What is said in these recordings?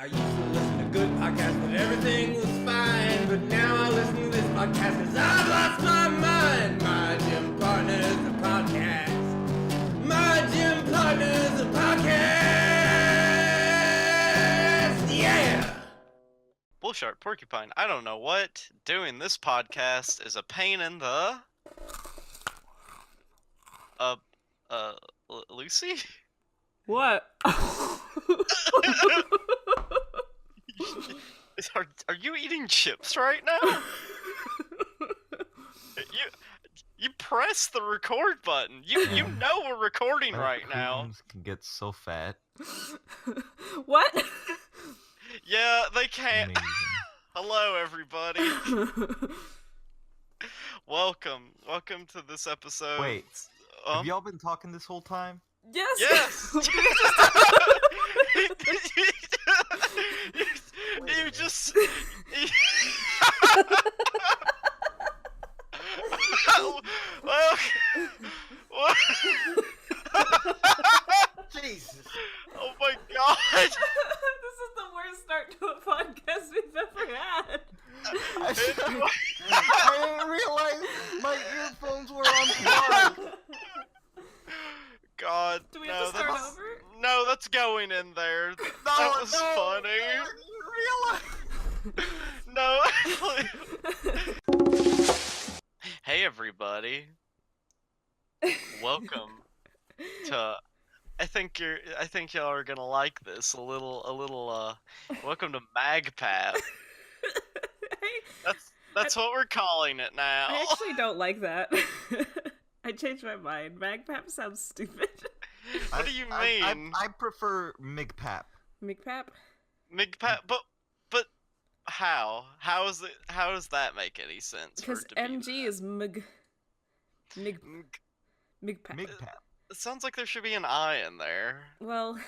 I used to listen to good podcasts, but everything was fine. But now I listen to this podcast because I've lost my mind. My gym partner is a podcast. My gym partner is a podcast. Yeah! Bullshark Porcupine, I don't know what. Doing this podcast is a pain in the... Lucy? What? Are you eating chips right now? You press the record button. You know we're recording right now. Can get so fat. What? Yeah, they can't. Amazing. Hello, everybody. Welcome to this episode. Wait, have y'all been talking this whole time? Yes. Yes. you just. Well, Jesus. oh my god! This is the worst start to a podcast we've ever had. I didn't realize my earphones were unplugged. God, Do we have to start over? No, that's going in there. That was funny. No. Hey everybody. Welcome to I think y'all are gonna like this a little welcome to MagPap. That's what we're calling it now. I actually don't like that. I changed my mind. MagPap sounds stupid. What do you mean? I prefer MigPap. MigPap? MigPap, but how? How does that make any sense? Because MG is MigPap. MigPap. It sounds like there should be an I in there. Well...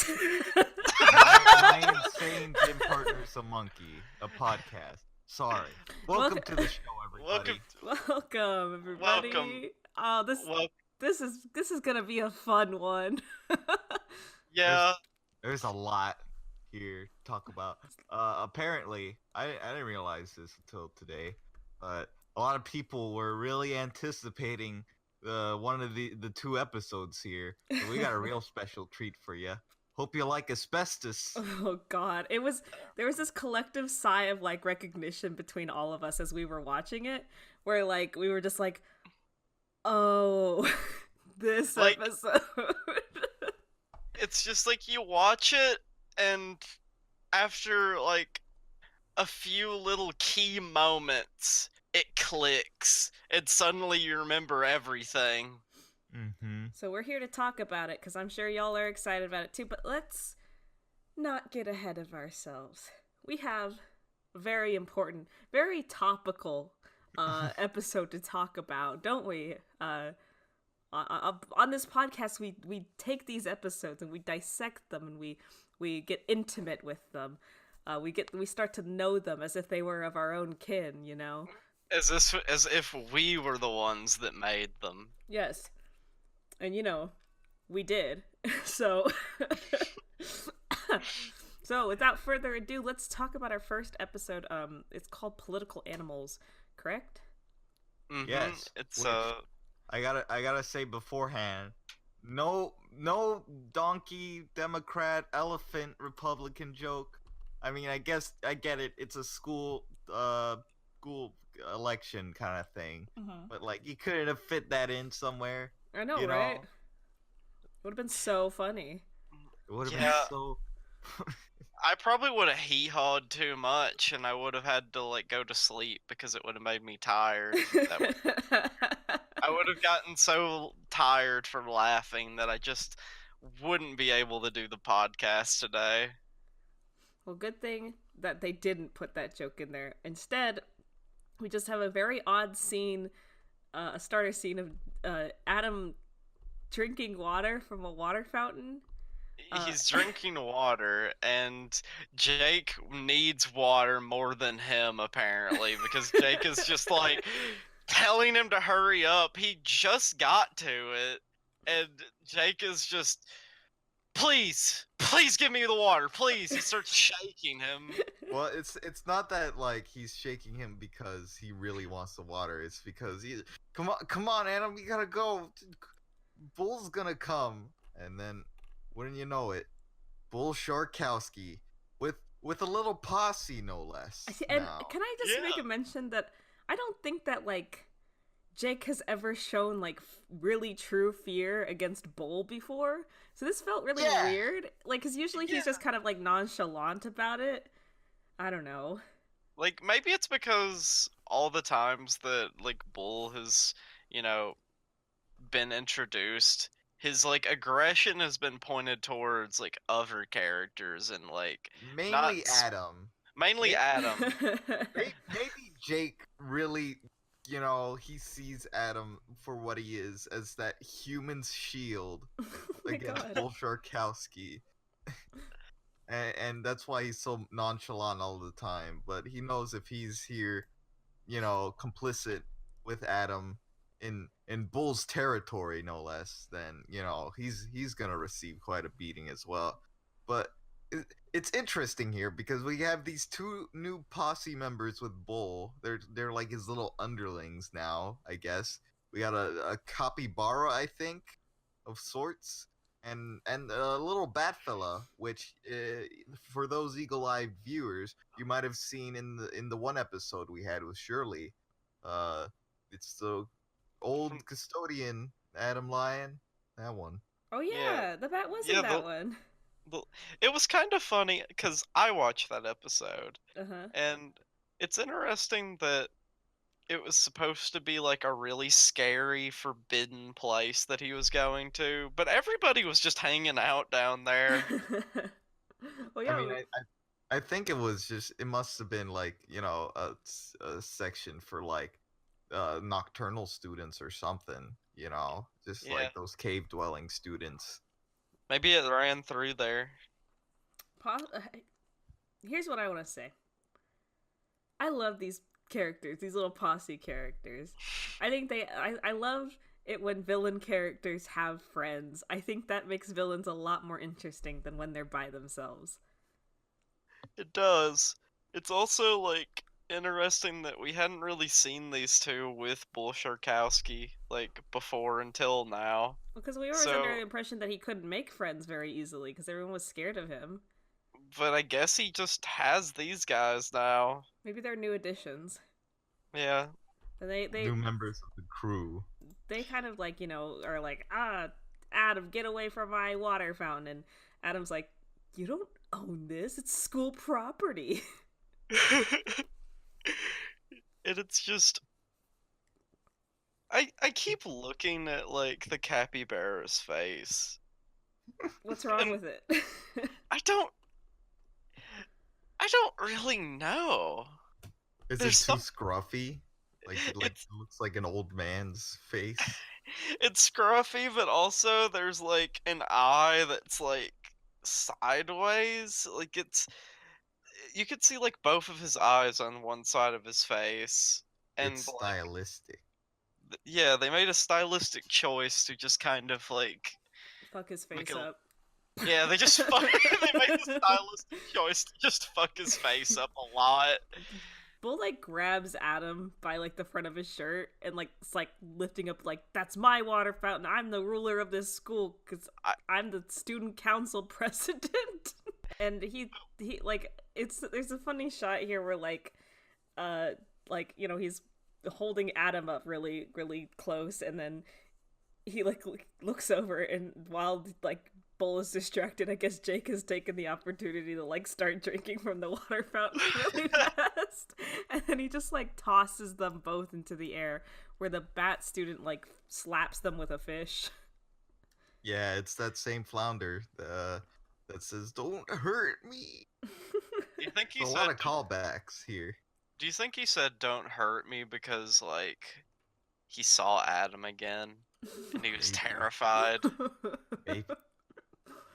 my insane gym partner's a monkey. A podcast. Sorry. Welcome to the show, everybody. Welcome, everybody. Welcome. Oh, this is gonna be a fun one. Yeah. There's a lot here to talk about. Apparently, I didn't realize this until today, but a lot of people were really anticipating one of the two episodes here. So we got a real special treat for you. Hope you like Asbestos. Oh god, there was this collective sigh of like recognition between all of us as we were watching it, where like we were just like, oh, this episode. It's just like you watch it, and after like a few little key moments, it clicks, and suddenly you remember everything. Mm-hmm. So we're here to talk about it, because I'm sure y'all are excited about it too, but let's not get ahead of ourselves. We have a very important, very topical episode to talk about, don't we? On this podcast, we take these episodes and we dissect them, and we get intimate with them. We start to know them as if they were of our own kin, you know? As if we were the ones that made them. Yes. And you know, we did. So without further ado, let's talk about our first episode. It's called Political Animals, correct? Mm-hmm. Yes. It's I gotta say beforehand, no donkey, Democrat, elephant, Republican joke. I mean, I guess I get it. It's a school election kind of thing, but like you couldn't have fit that in somewhere. I know, right? It would have been so funny. It would have been so. I probably would have hee-hawed too much, and I would have had to like go to sleep because it would have made me tired. I would have gotten so tired from laughing that I just wouldn't be able to do the podcast today. Well, good thing that they didn't put that joke in there. Instead, we just have a very odd scene, a starter scene of Adam drinking water from a water fountain. He's drinking water, and Jake needs water more than him, apparently, because Jake is just, like, telling him to hurry up. He just got to it, and Jake is just, please, please give me the water, please. He starts shaking him. Well, it's not that like he's shaking him because he really wants the water. It's because he come on, Adam, we gotta go. Bull's gonna come, and then wouldn't you know it, Bull Sharkowski with a little posse, no less. And now. can I just make a mention that I don't think that like Jake has ever shown like really true fear against Bull before, so this felt really weird. Like, because usually he's just kind of like nonchalant about it. I don't know. Like, maybe it's because all the times that like Bull has, you know, been introduced, his like aggression has been pointed towards like other characters and like mainly Adam. Mainly Adam. Maybe Jake really, you know, he sees Adam for what he is, as that human's shield against Bull Sharkowski. And that's why he's so nonchalant all the time. But he knows if he's here, you know, complicit with Adam in Bull's territory, no less, then, you know, he's gonna receive quite a beating as well. But it's interesting here because we have these two new posse members with Bull. They're like his little underlings now, I guess. We got a capybara, I think, of sorts, and a little bat fella, which for those eagle-eyed viewers, you might have seen in the one episode we had with Shirley. It's the old custodian Adam Lyon, that one. Oh yeah, the bat was in that one. It was kind of funny because I watched that episode, and it's interesting that it was supposed to be like a really scary, forbidden place that he was going to, but everybody was just hanging out down there. Well, yeah. I mean, I think it must have been like, you know, a section for like nocturnal students or something, you know, just like those cave dwelling students. Maybe it ran through there. Here's what I want to say. I love these characters, these little posse characters. I think I love it when villain characters have friends. I think that makes villains a lot more interesting than when they're by themselves. It does. It's also like interesting that we hadn't really seen these two with Bull Sharkowski like before until now. Because we were under the impression that he couldn't make friends very easily because everyone was scared of him. But I guess he just has these guys now. Maybe they're new additions. Yeah. And they new members of the crew. They kind of like, you know, are like, Adam, get away from my water fountain. And Adam's like, you don't own this. It's school property. And it's just, I keep looking at like the capybara's face. What's wrong with it? I don't really know. Is it too scruffy? Like it looks like an old man's face. It's scruffy, but also there's like an eye that's like sideways. Like you could see like both of his eyes on one side of his face. And it's stylistic. Yeah, they made a stylistic choice to just kind of like fuck his face up. Yeah, they just they made the stylistic choice to just fuck his face up a lot. Bull like grabs Adam by like the front of his shirt and like it's like lifting up like, that's my water fountain. I'm the ruler of this school because I'm the student council president. And he like there's a funny shot here where like you know, he's holding Adam up really really close, and then he like looks over, and while like Bull is distracted, I guess Jake has taken the opportunity to like start drinking from the water fountain really fast, and then he just like tosses them both into the air where the bat student like slaps them with a fish. Yeah, it's that same flounder that says, "Don't hurt me." Do you think he said a lot of callbacks here? Do you think he said "don't hurt me" because like he saw Adam again and he was terrified? Maybe.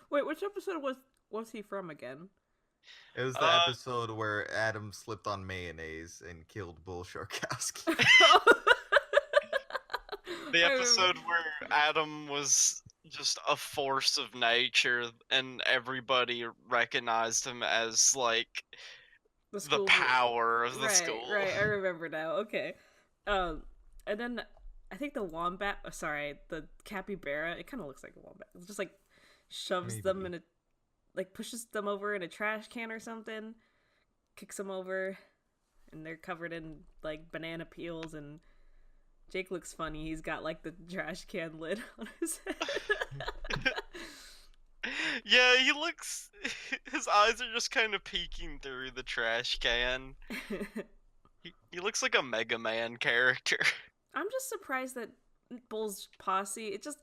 Wait, which episode was he from again? It was the episode where Adam slipped on mayonnaise and killed Bull Sharkowski. The episode where Adam was just a force of nature, and everybody recognized him as like The the school. power of the Right, school. right. I remember now. Okay. And then I think the wombat. Sorry, the capybara. It kind of looks like a wombat. It just like shoves them Maybe. in a, like pushes them over in a trash can or something, kicks them over, and they're covered in like banana peels. And Jake looks funny. He's got like the trash can lid on his head. Yeah, he looks. His eyes are just kind of peeking through the trash can. He looks like a Mega Man character. I'm just surprised that Bull's posse. It just,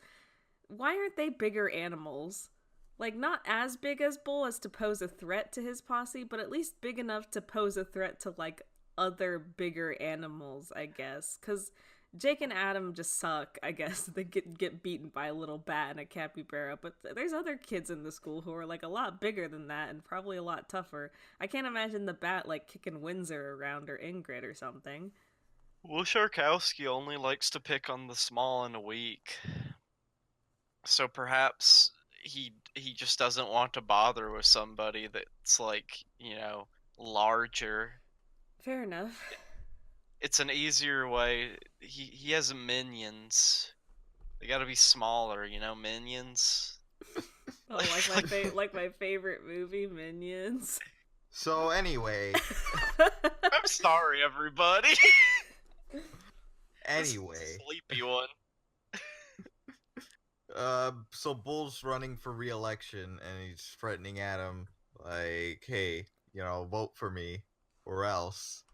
why aren't they bigger animals? Like, not as big as Bull as to pose a threat to his posse, but at least big enough to pose a threat to, like, other bigger animals, I guess. Because Jake and Adam just suck, I guess. They get beaten by a little bat and a capybara, but there's other kids in the school who are, like, a lot bigger than that and probably a lot tougher. I can't imagine the bat, like, kicking Windsor around or Ingrid or something. Will Sharkowski only likes to pick on the small and weak. So perhaps he just doesn't want to bother with somebody that's like, larger. Fair enough. It's an easier way. He has minions. They gotta be smaller, minions. Oh, like my favorite movie, Minions. So anyway, I'm sorry, everybody. This is anyway, a sleepy one. so Bull's running for re-election, and he's threatening Adam, like, "Hey, vote for me, or else,"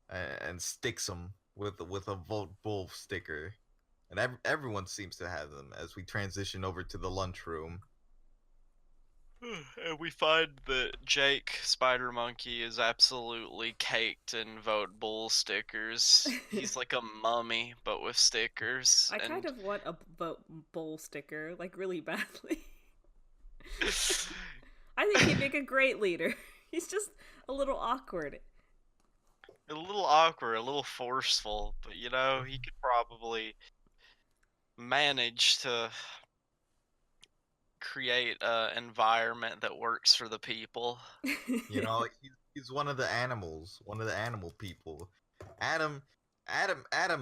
and sticks him with a "Vote Bull" sticker, and everyone seems to have them. As we transition over to the lunchroom, And we find that Jake Spider Monkey is absolutely caked in Vote Bull stickers. He's like a mummy, but with stickers. I kind of want a Bull sticker, like, really badly. I think he'd make a great leader. He's just a little awkward. A little awkward, a little forceful, but he could probably manage to create an environment that works for the people. he's one of the animals, one of the animal people. Adam,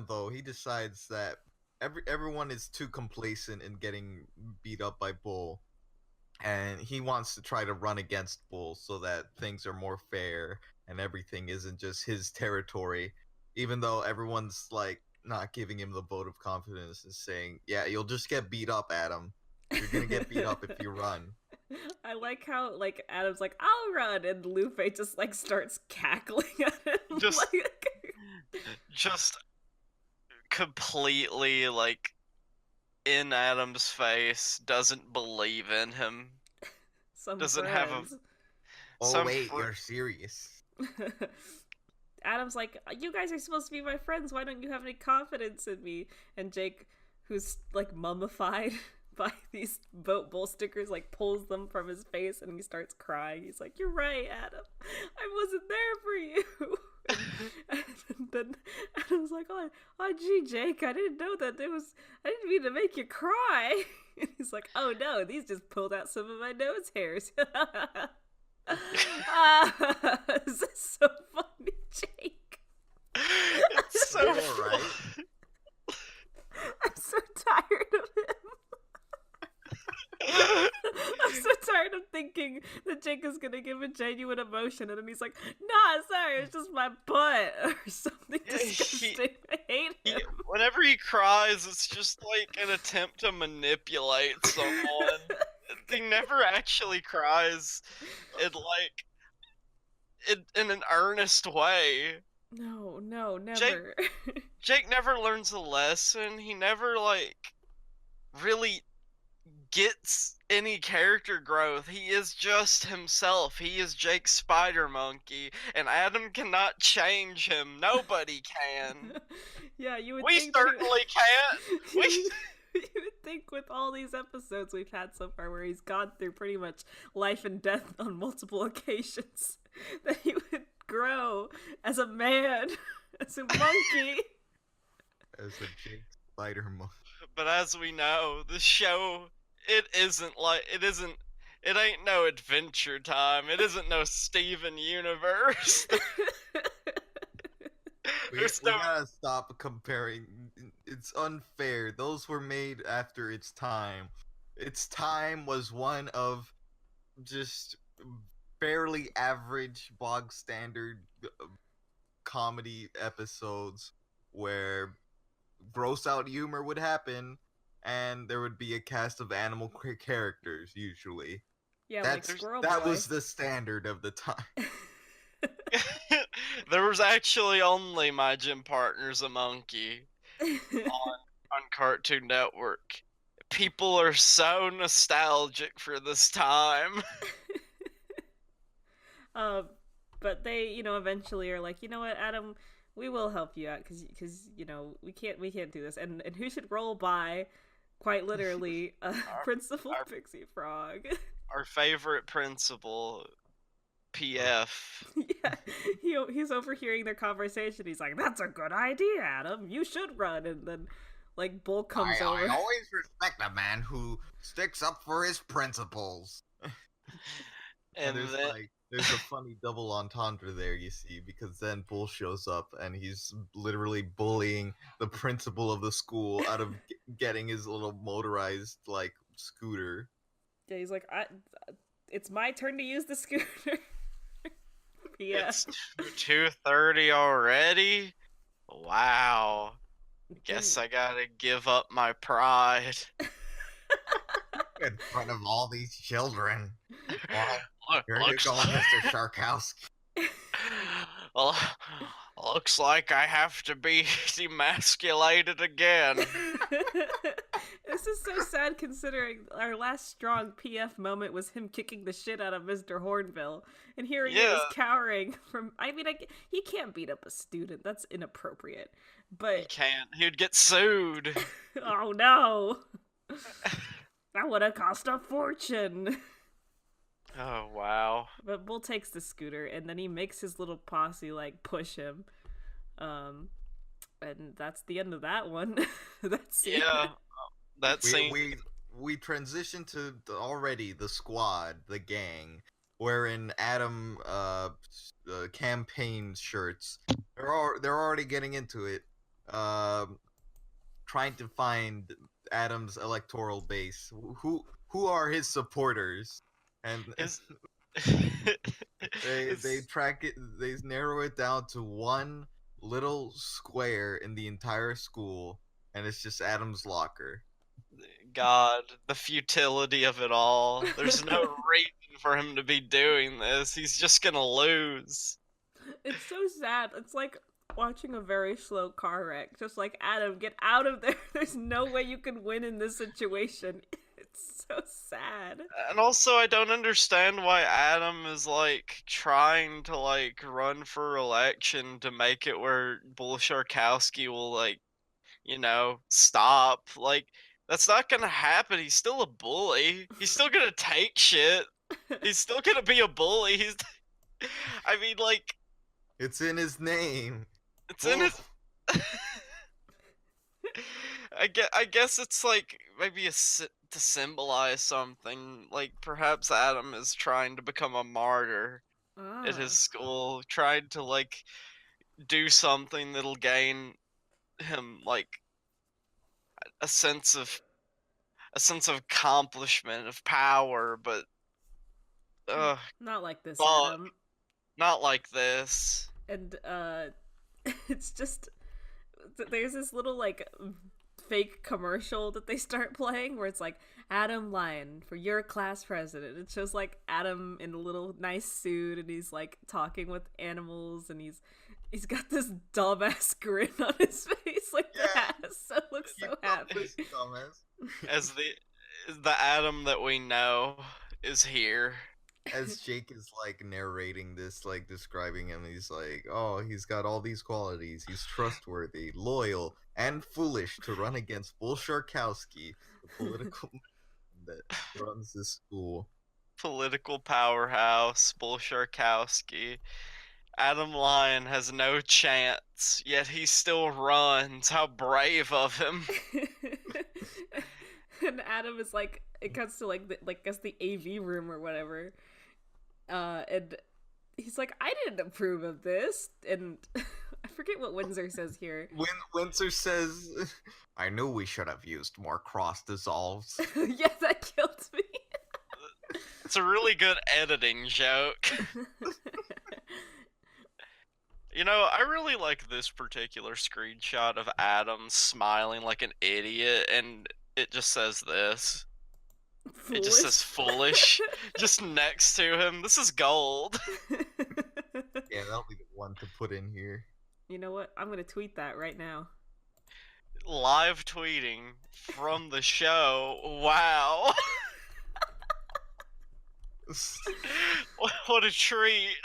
though, he decides that everyone is too complacent in getting beat up by Bull, and he wants to try to run against Bull so that things are more fair and everything isn't just his territory. Even though everyone's like not giving him the vote of confidence and saying, "Yeah, you'll just get beat up, Adam. You're gonna get beat up if you run." I like how, like, Adam's like, "I'll run," and Luffy just, like, starts cackling at him. Just completely, like, in Adam's face, doesn't believe in him. Some Doesn't friends. have a... Oh, wait, you're serious. Adam's like, "You guys are supposed to be my friends. Why don't you have any confidence in me?" And Jake, who's, like, mummified by these Vote Bull stickers, like, pulls them from his face and he starts crying. He's like, "You're right, Adam. I wasn't there for you." And then Adam's like, oh, gee, Jake, I didn't know that I didn't mean to make you cry." And he's like, "Oh no, these just pulled out some of my nose hairs." This is so funny, Jake. It's so right. I'm so tired of him. I'm so tired of thinking that Jake is gonna give a genuine emotion, and then he's like, "Nah, sorry, it's just my butt," or something disgusting. I hate him. Whenever he cries, it's just like an attempt to manipulate someone. He never actually cries in an earnest way. No, never. Jake never learns a lesson. He never, really gets any character growth. He is just himself. He is Jake Spider Monkey, and Adam cannot change him. Nobody can. Yeah, you would We think certainly can't. You would think with all these episodes we've had so far where he's gone through pretty much life and death on multiple occasions that he would grow as a man, as a monkey. As a Jake spider monkey. But as we know, the show it ain't no Adventure Time. It isn't no Steven Universe. We There's no gotta stop comparing. It's unfair. Those were made after its time. Its time was one of just fairly average, bog standard comedy episodes where gross out humor would happen, and there would be a cast of animal characters usually. Yeah, like That's Squirrel that Boy. was the standard of the time. there was actually only My Gym Partner's a Monkey on Cartoon Network. People are so nostalgic for this time. But they, eventually are like, you know what, Adam, we will help you out because we can't do this. And who should roll by, quite literally, Principal Pixie Frog. Our favorite principal, PF. Yeah, he's overhearing their conversation. He's like, "That's a good idea, Adam. You should run." And then, like, Bull comes over. I always respect a man who sticks up for his principles. And there's a funny double entendre there, you see, because then Bull shows up and he's literally bullying the principal of the school out of getting his little motorized scooter. Yeah, he's like, it's my turn to use the scooter. Yeah. It's 2:30 already? Wow. Guess I gotta give up my pride. In front of all these children. Well, here you looks go, like, Mr. Sharkowski. well, looks like I have to be demasculated again. This is so sad considering our last strong PF moment was him kicking the shit out of Mr. Hornbill. And here he is cowering from... he can't beat up a student. That's inappropriate. But... He can't. He'd get sued. Oh, no. That would have cost a fortune. Oh, wow. But Bull takes the scooter, and then he makes his little posse, push him. And that's the end of that one. That's yeah. That scene. We transition to already the squad, the gang, wherein Adam campaign shirts. They're already getting into it, trying to find Adam's electoral base. Who are his supporters? And they track it. They narrow it down to one little square in the entire school, and it's just Adam's locker. God, the futility of it all. There's no reason for him to be doing this. He's just gonna lose. It's so sad. It's like watching a very slow car wreck. Just like, Adam, get out of there. There's no way you can win in this situation. It's so sad. And also, I don't understand why Adam is trying to run for election to make it where Bull Sharkowski will stop. That's not gonna happen. He's still a bully. He's still gonna take shit. He's still gonna be a bully. It's in his name. It's in his. I guess it's maybe to symbolize something. Perhaps Adam is trying to become a martyr at his school, trying to do something that'll gain him a sense of accomplishment, of power, but not like this, Adam. Not like this. And it's just there's this little fake commercial that they start playing where it's Adam Lyon for your class president. It shows Adam in a little nice suit, and he's talking with animals, and he's got this dumbass grin on his face, so looks so happy. As the Adam that we know is here. As Jake is narrating this, describing him, he's oh, he's got all these qualities. He's trustworthy, loyal, and foolish to run against Bull Sharkowski, the political that runs this school. Political powerhouse, Bull Sharkowski. Adam Lyon has no chance, yet he still runs. How brave of him. And Adam is like, it comes to like guess the AV room or whatever, and he's like, I didn't approve of this, and I forget what Windsor says here. Windsor says, I knew we should have used more cross dissolves. Yeah, that killed me. It's a really good editing joke. You know, I really like this particular screenshot of Adam smiling like an idiot, and it just says this. Foolish. It just says foolish just next to him. This is gold. Yeah, that'll be the one to put in here. You know what? I'm gonna tweet that right now. Live tweeting from the show. Wow. What a treat.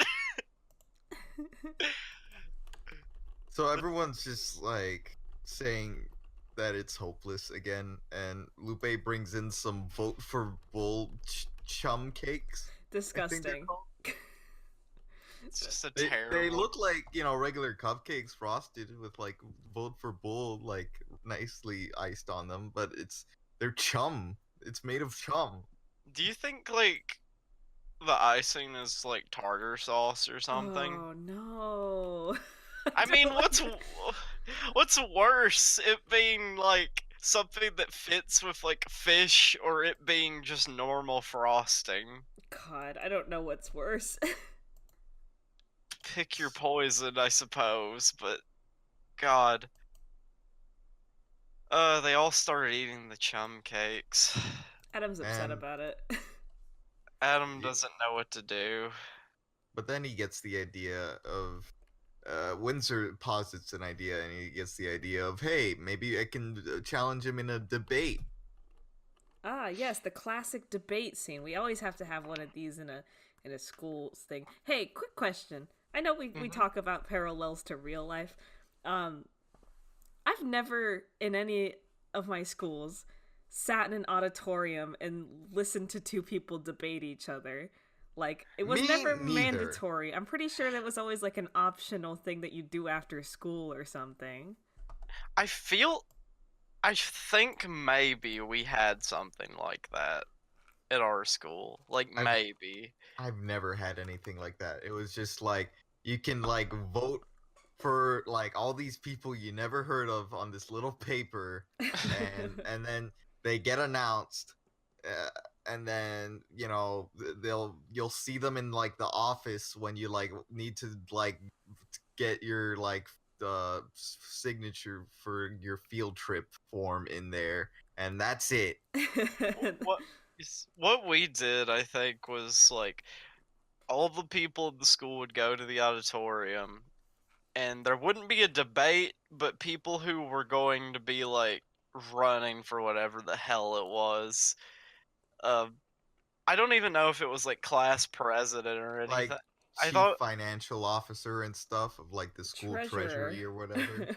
So everyone's just like saying that it's hopeless again, and Lupe brings in some vote for bull chum cakes. Disgusting. It's just a They terrible. look like, you know, regular cupcakes frosted with like vote for bull like nicely iced on them, but they're chum. It's made of chum. Do you think like the icing is like tartar sauce or something? Oh no. I mean, don't- what's worse, it being like something that fits with like fish, or it being just normal frosting? God, I don't know what's worse. Pick your poison, I suppose, but God. They all started eating the chum cakes. Adam's upset Man. about it. Adam doesn't know what to do. But then he gets the idea of Windsor posits an idea, and he gets the idea of, hey, maybe I can challenge him in a debate. Ah, yes, the classic debate scene. We always have to have one of these in a school thing. Hey, quick question. I know we talk about parallels to real life. I've never in any of my schools sat in an auditorium and listened to two people debate each other. Like, it was Me never neither. mandatory. I'm pretty sure that was always like an optional thing that you do after school or something. I think maybe we had something like that at our school. Like, maybe. I've never had anything like that. It was just like, you can like vote for like all these people you never heard of on this little paper, and then they get announced, and then, you know, you'll see them in like the office when you like need to like get your like signature for your field trip form in there, and that's it. What we did, I think, was like all the people in the school would go to the auditorium, and there wouldn't be a debate, but people who were going to be like running for whatever the hell it was. I don't even know if it was like class president or anything. Like I chief thought, financial officer and stuff of like the school treasury or whatever.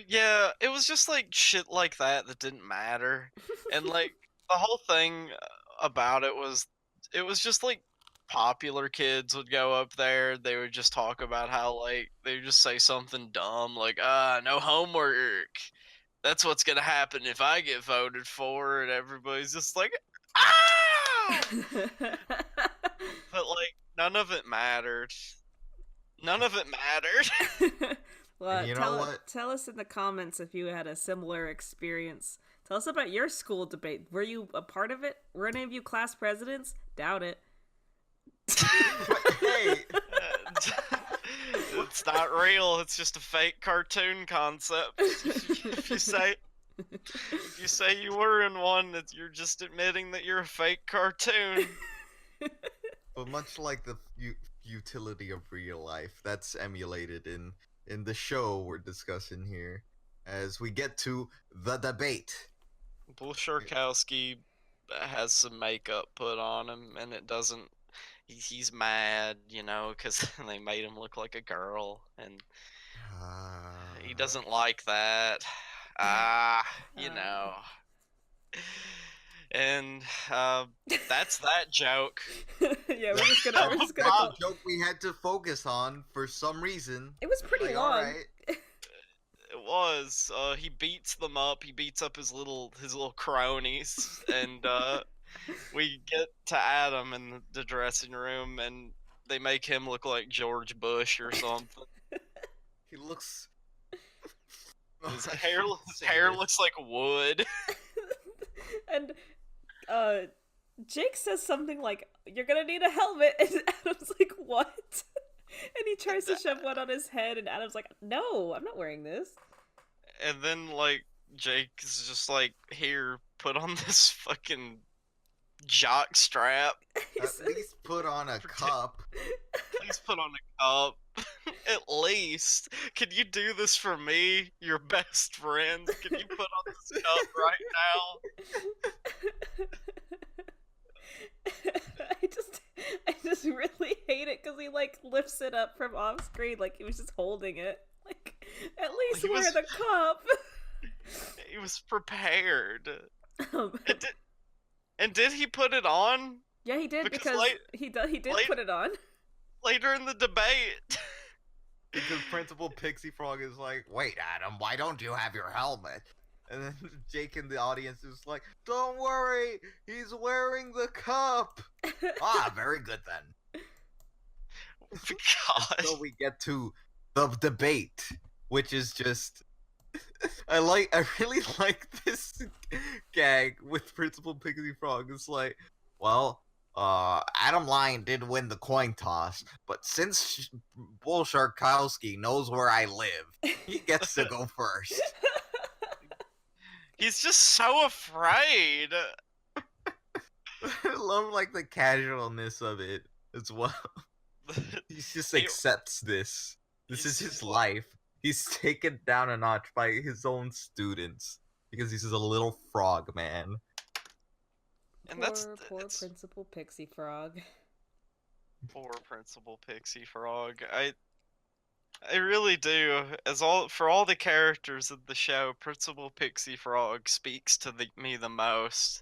yeah, it was just like shit like that didn't matter, and like the whole thing about it was just like popular kids would go up there. They would just talk about how like they would just say something dumb like no homework. That's what's gonna happen if I get voted for, and everybody's just like ah. But like none of it mattered. None of it mattered. Well, You know what? tell us in the comments if you had a similar experience. Tell us about your school debate. Were you a part of it? Were any of you class presidents? Doubt it. Hey, It's not real. It's just a fake cartoon concept. If you say you were in one, you're just admitting that you're a fake cartoon. but much like the utility of real life, that's emulated in the show we're discussing here, as we get to the debate. Bull Sharkowski has some makeup put on him, and it doesn't. He's mad, you know, because they made him look like a girl, and he doesn't like that. You know. And that's that joke. Yeah, we're just That gonna was go. a joke we had to focus on for some reason. It was pretty Like, long. alright. It was. He beats them up. He beats up his little cronies, and we get to Adam in the dressing room, and they make him look like George Bush or something. He looks. His hair looks like wood. And Jake says something like, "You're gonna need a helmet," and Adam's like, "What?" And he tries to shove one on his head, and Adam's like, "No, I'm not wearing this." And then like Jake is just like, "Here, put on this fucking jock strap. At least put on a cup. Please put on a cup. At least. Can you do this for me, your best friend? Can you put on this cup right now?" I just really hate it because he like lifts it up from off screen like he was just holding it. Like, at least wear the cup. He was prepared. Um, And did he put it on? yeah, he did because he did put it on. Later in the debate. Because Principal Pixie Frog is like, "Wait, Adam, why don't you have your helmet?" And then Jake in the audience is like, "Don't worry, he's wearing the cup." Ah, very good then. God. So we get to the debate, which is just I really like this gag with Principal Pixie Frog. It's like, well, Adam Lion did win the coin toss, but since Bull Sharkowski knows where I live, he gets to go first. He's just so afraid. I love like the casualness of it as well. He just accepts this. This is his life. He's taken down a notch by his own students because he's just a little frog man. And Poor Principal Pixie Frog. Poor Principal Pixie Frog. I really do. For all the characters of the show, Principal Pixie Frog speaks to me the most.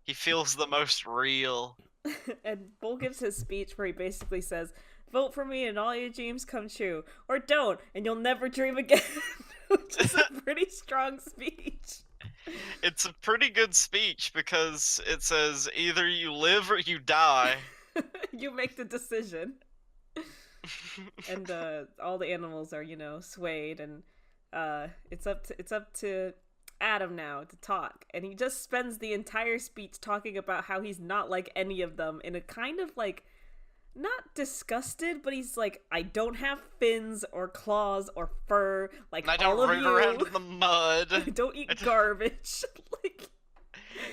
He feels the most real. And Bull gives his speech where he basically says, "Vote for me and all your dreams come true. Or don't, and you'll never dream again." Which is a pretty strong speech. It's a pretty good speech because it says either you live or you die. You make the decision. And all the animals are, swayed, and it's up to Adam now to talk, and he just spends the entire speech talking about how he's not like any of them in a kind of like not disgusted, but he's like, "I don't have fins or claws or fur like I all don't of root you. around in the mud. I don't eat garbage." Like,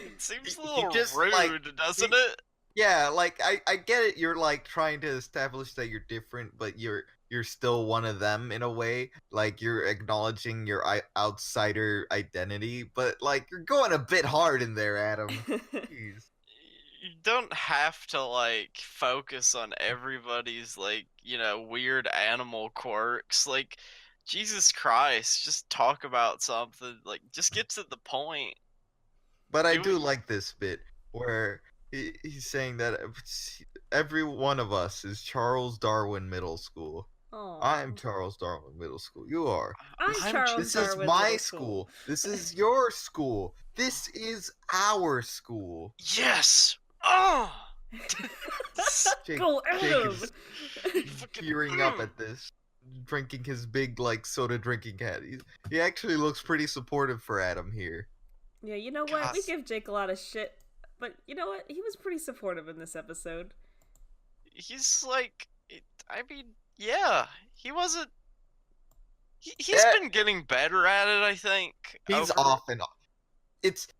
it seems a little just, rude, like, doesn't it? Yeah, like I get it. You're like trying to establish that you're different, but you're still one of them in a way. Like you're acknowledging your outsider identity, but like you're going a bit hard in there, Adam. Jeez. You don't have to like focus on everybody's like, weird animal quirks. Like, Jesus Christ, just talk about something. Like, just get to the point. But I do like this bit where he's saying that every one of us is Charles Darwin Middle School. Aww. I'm Charles Darwin Middle School. You are. I'm Charles This Darwin is my Middle school. This is your school. This is our school. Yes. Oh. Go Adam. Is tearing up at this, drinking his big like soda drinking cat. He actually looks pretty supportive for Adam here. Yeah, you know what? We Gosh. give Jake a lot of shit, but you know what? He was pretty supportive in this episode. He's like, I mean, yeah, he wasn't. He's Yeah. been getting better at it, I think. He's off and on.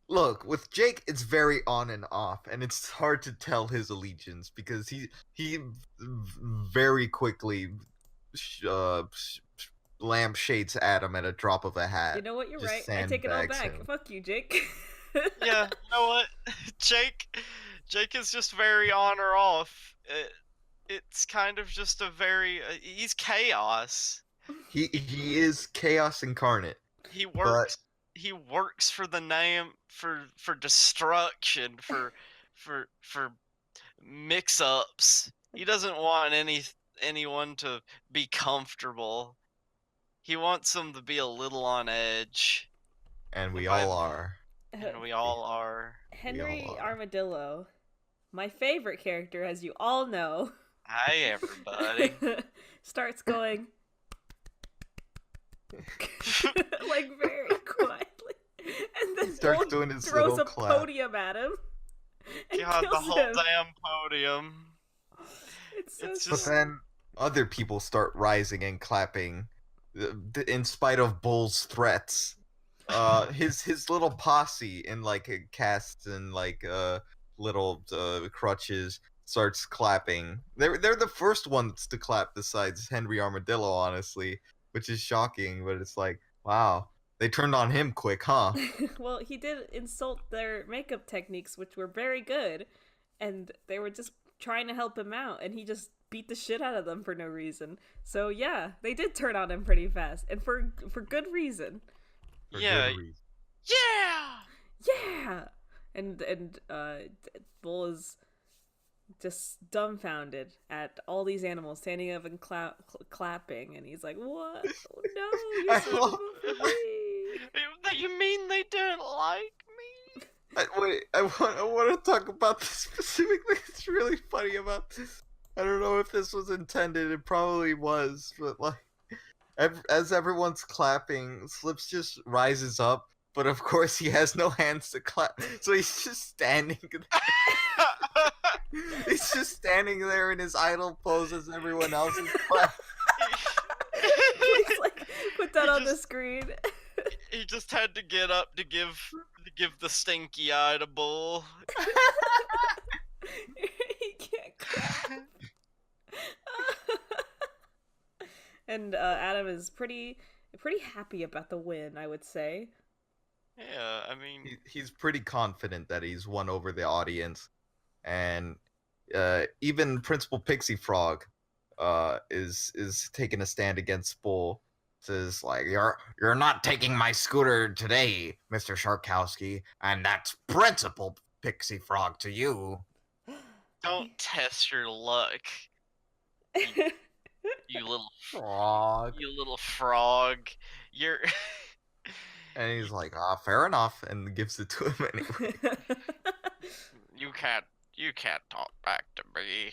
Look, with Jake, it's very on and off, and it's hard to tell his allegiance because he very quickly lampshades Adam at a drop of a hat. You know what? You're Just right. I take it all sandbags back. him. Fuck you, Jake. Yeah, you know what? Jake is just very on or off. It's kind of just a very he's chaos. He is chaos incarnate. He works he works for the name for destruction, for mix-ups. He doesn't want anyone to be comfortable. He wants them to be a little on edge. And we And by all are. and we all are. Henry are. Armadillo, my favorite character, as you all know, Hi, everybody. starts going like very quietly, and then Starts Bull doing his throws little a clap. podium at him and God, the kills whole him. damn podium. It's so It's But just- then other people start rising and clapping, in spite of Bull's threats. His little posse in like casts and like little crutches starts clapping. They're the first ones to clap besides Henry Armadillo, honestly, which is shocking. But it's like, wow, they turned on him quick, huh? Well, he did insult their makeup techniques, which were very good, and they were just trying to help him out, and he just beat the shit out of them for no reason. So yeah, they did turn on him pretty fast, and for good reason. For Yeah. good reason. Yeah! Yeah, and Bull is just dumbfounded at all these animals standing up and clapping, and he's like, "What? Oh, no, I you're so love- You mean they didn't like me? I want to talk about this specifically. It's really funny about this. I don't know if this was intended. It probably was, but like, as everyone's clapping, Slips just rises up. But of course, he has no hands to clap, so he's just standing. He's just standing there in his idle pose as everyone else is clapping. Please, like, put that He on the just- screen." He just had to get up to give the stinky eye to Bull. He can't clap. And Adam is pretty happy about the win, I would say. Yeah, I mean, He's pretty confident that he's won over the audience, and even Principal Pixie Frog is taking a stand against Bull. Says like, you're not taking my scooter today, Mr. Sharkowski, and that's Principal Pixie Frog to you. don't test your luck, you little Frog. frog. You're And he's like, fair enough, and gives it to him anyway. you can't talk back to me.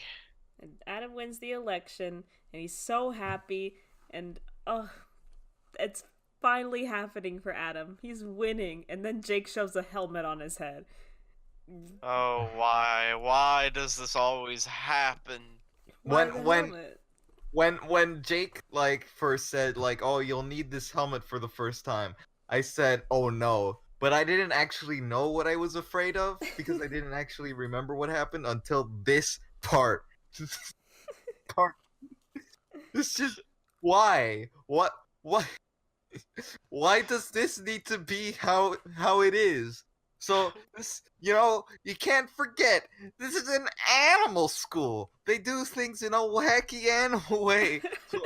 And Adam wins the election, and he's so happy, and it's finally happening for Adam. He's winning, and then Jake shoves a helmet on his head. Oh, why? Why does this always happen? Why When- the when- helmet? When Jake like first said like, oh, you'll need this helmet for the first time, I said, oh no, but I didn't actually know what I was afraid of because I didn't actually remember what happened until this part. It's just why? What? Why does this need to be how it is? So this, you can't forget, this is an animal school. They do things in a wacky animal way. So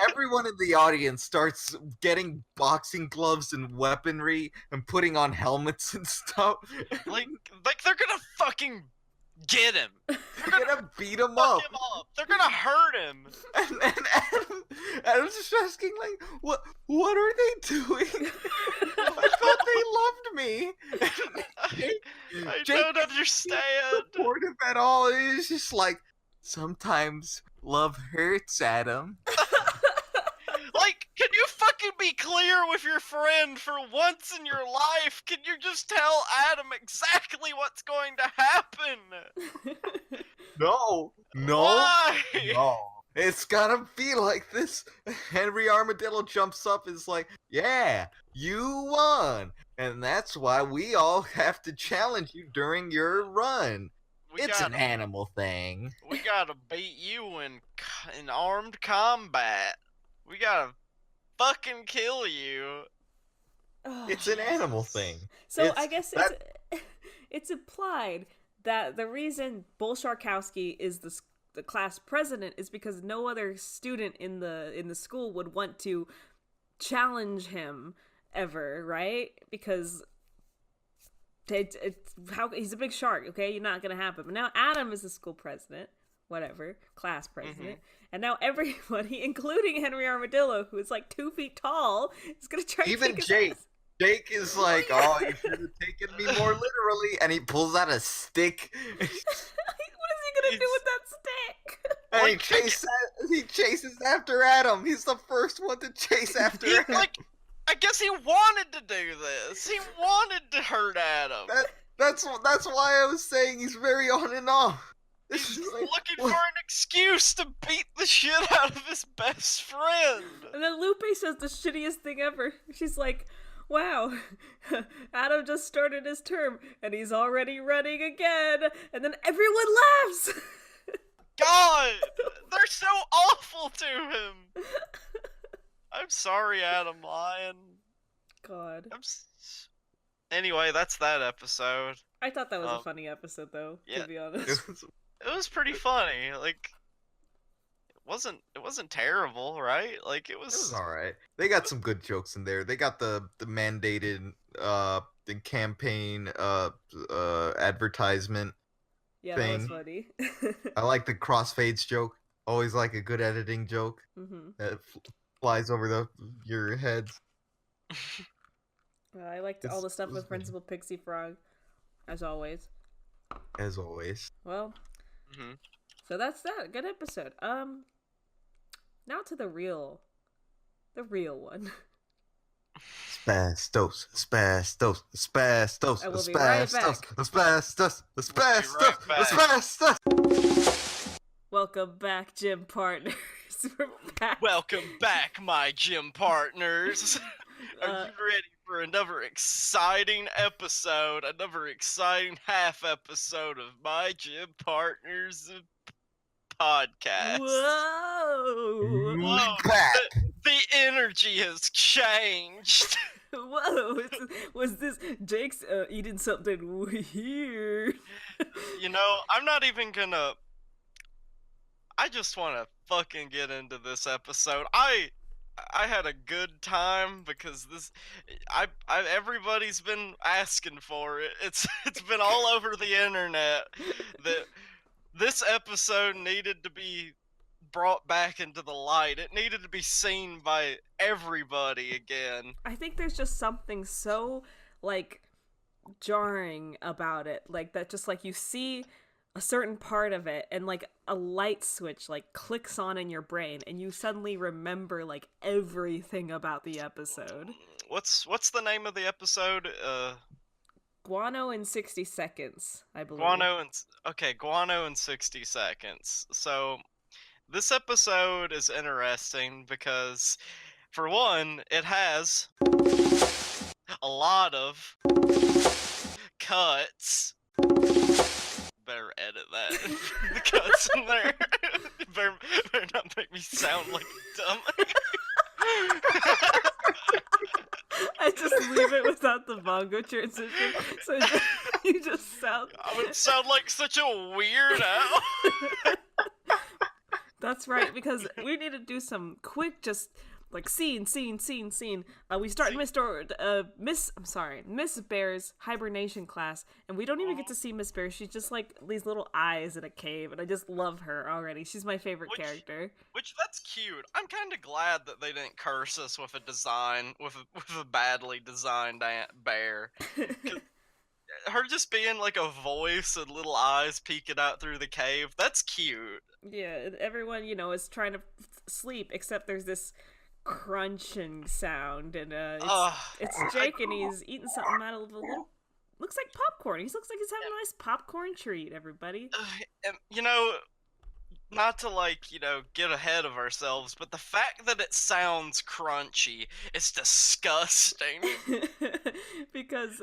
everyone in the audience starts getting boxing gloves and weaponry and putting on helmets and stuff. like they're gonna fucking get him. They're gonna beat him Fuck up. him up. They're gonna hurt him. And Adam's just asking, like, what are they doing? I thought they loved me. I Jake don't understand. Supportive at all. It's just like, sometimes love hurts, Adam. Like, can you fucking be clear with your friend for once in your life? Can you just tell Adam exactly what's going to happen? No. Why? No. It's gotta be like this. Henry Armadillo jumps up and is like, yeah, you won. And that's why we all have to challenge you during your run. It's an animal thing. We gotta beat you in armed combat. We gotta fucking kill you. Oh, It's an animal thing. So It's- I guess it's implied that the reason Bull Sharkowski is the class president is because no other student in the school would want to challenge him ever, right? Because it's how he's a big shark, okay? You're not gonna happen. But now Adam is the school president, whatever, class president, and now everybody, including Henry Armadillo, who is like 2 feet tall, is gonna try. Even to take Jake. his ass. Jake is like, oh, you should have taken me more literally, and he pulls out a stick. What is he gonna do with that stick? And he chases after Adam. He's the first one to chase after Adam. Like, I guess he wanted to do this. He wanted to hurt Adam. That's why I was saying he's very on and off. He's looking for an excuse to beat the shit out of his best friend. And then Lupe says the shittiest thing ever. She's like, wow, Adam just started his term and he's already running again. And then everyone laughs. God, they're so awful to him. I'm sorry, Adam Lyon. God. Anyway, that's that episode. I thought that was a funny episode, though, to be honest. It was pretty funny. Like, it wasn't terrible, right? Like, it was all right. They got some good jokes in there. They got the mandated the campaign advertisement Yeah, thing. that was funny. I like the crossfades joke. Always like a good editing joke that flies over your heads. I liked all the stuff with Principal Pixie Frog, as always. As always. Well, so that's that. Good episode. Now to the real one. Asbestos, asbestos, asbestos, I will be right asbestos, back. asbestos, asbestos, We'll be right asbestos. Welcome back, gym partners. We're back. Welcome back, my gym partners. Are you ready for another exciting episode? Another exciting half episode of my gym partners podcast. Whoa! Whoa, Back. the energy has changed. Whoa! Was this Jake's eating something weird? You know, I'm not even gonna. I just want to fucking get into this episode. I had a good time because everybody's been asking for it. It's been all over the internet that this episode needed to be brought back into the light. It needed to be seen by everybody again. I think there's just something so, like, jarring about it. Like, that just, like, you see a certain part of it and, like, a light switch, like, clicks on in your brain and you suddenly remember, like, everything about the episode. What's the name of the episode? Guano in 60 seconds, I believe. Guano in 60 seconds. So, this episode is interesting because, for one, it has a lot of cuts. Better edit that. The cuts in there. better not make me sound like a dummy. I just leave it without the bongo transition, so you just sound... I would sound like such a weirdo. That's right, because we need to do some quick, just like scene. We start Miss Bear's hibernation class, and we don't even get to see Miss Bear. She's just like these little eyes in a cave, and I just love her already. She's my favorite character. Which that's cute. I'm kind of glad that they didn't curse us with a badly designed bear. Her just being like a voice and little eyes peeking out through the cave, that's cute. Yeah, everyone, is trying to sleep, except there's this crunching sound, and it's Jake, and he's eating something out of a little... Looks like popcorn. He looks like he's having a nice popcorn treat, everybody. Not to, get ahead of ourselves, but the fact that it sounds crunchy is disgusting. Because,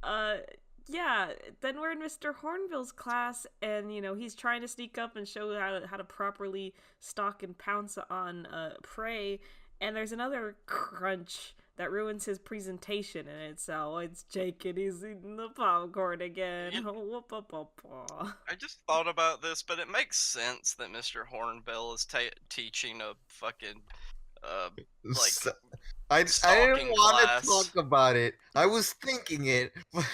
then we're in Mr. Hornville's class, and, he's trying to sneak up and show how to properly stalk and pounce on prey, and there's another crunch that ruins his presentation, and it's Jake, and he's eating the popcorn again. I just thought about this, but it makes sense that Mr. Hornbill is teaching a fucking, I didn't stalking want class. to talk about it. I was thinking it. But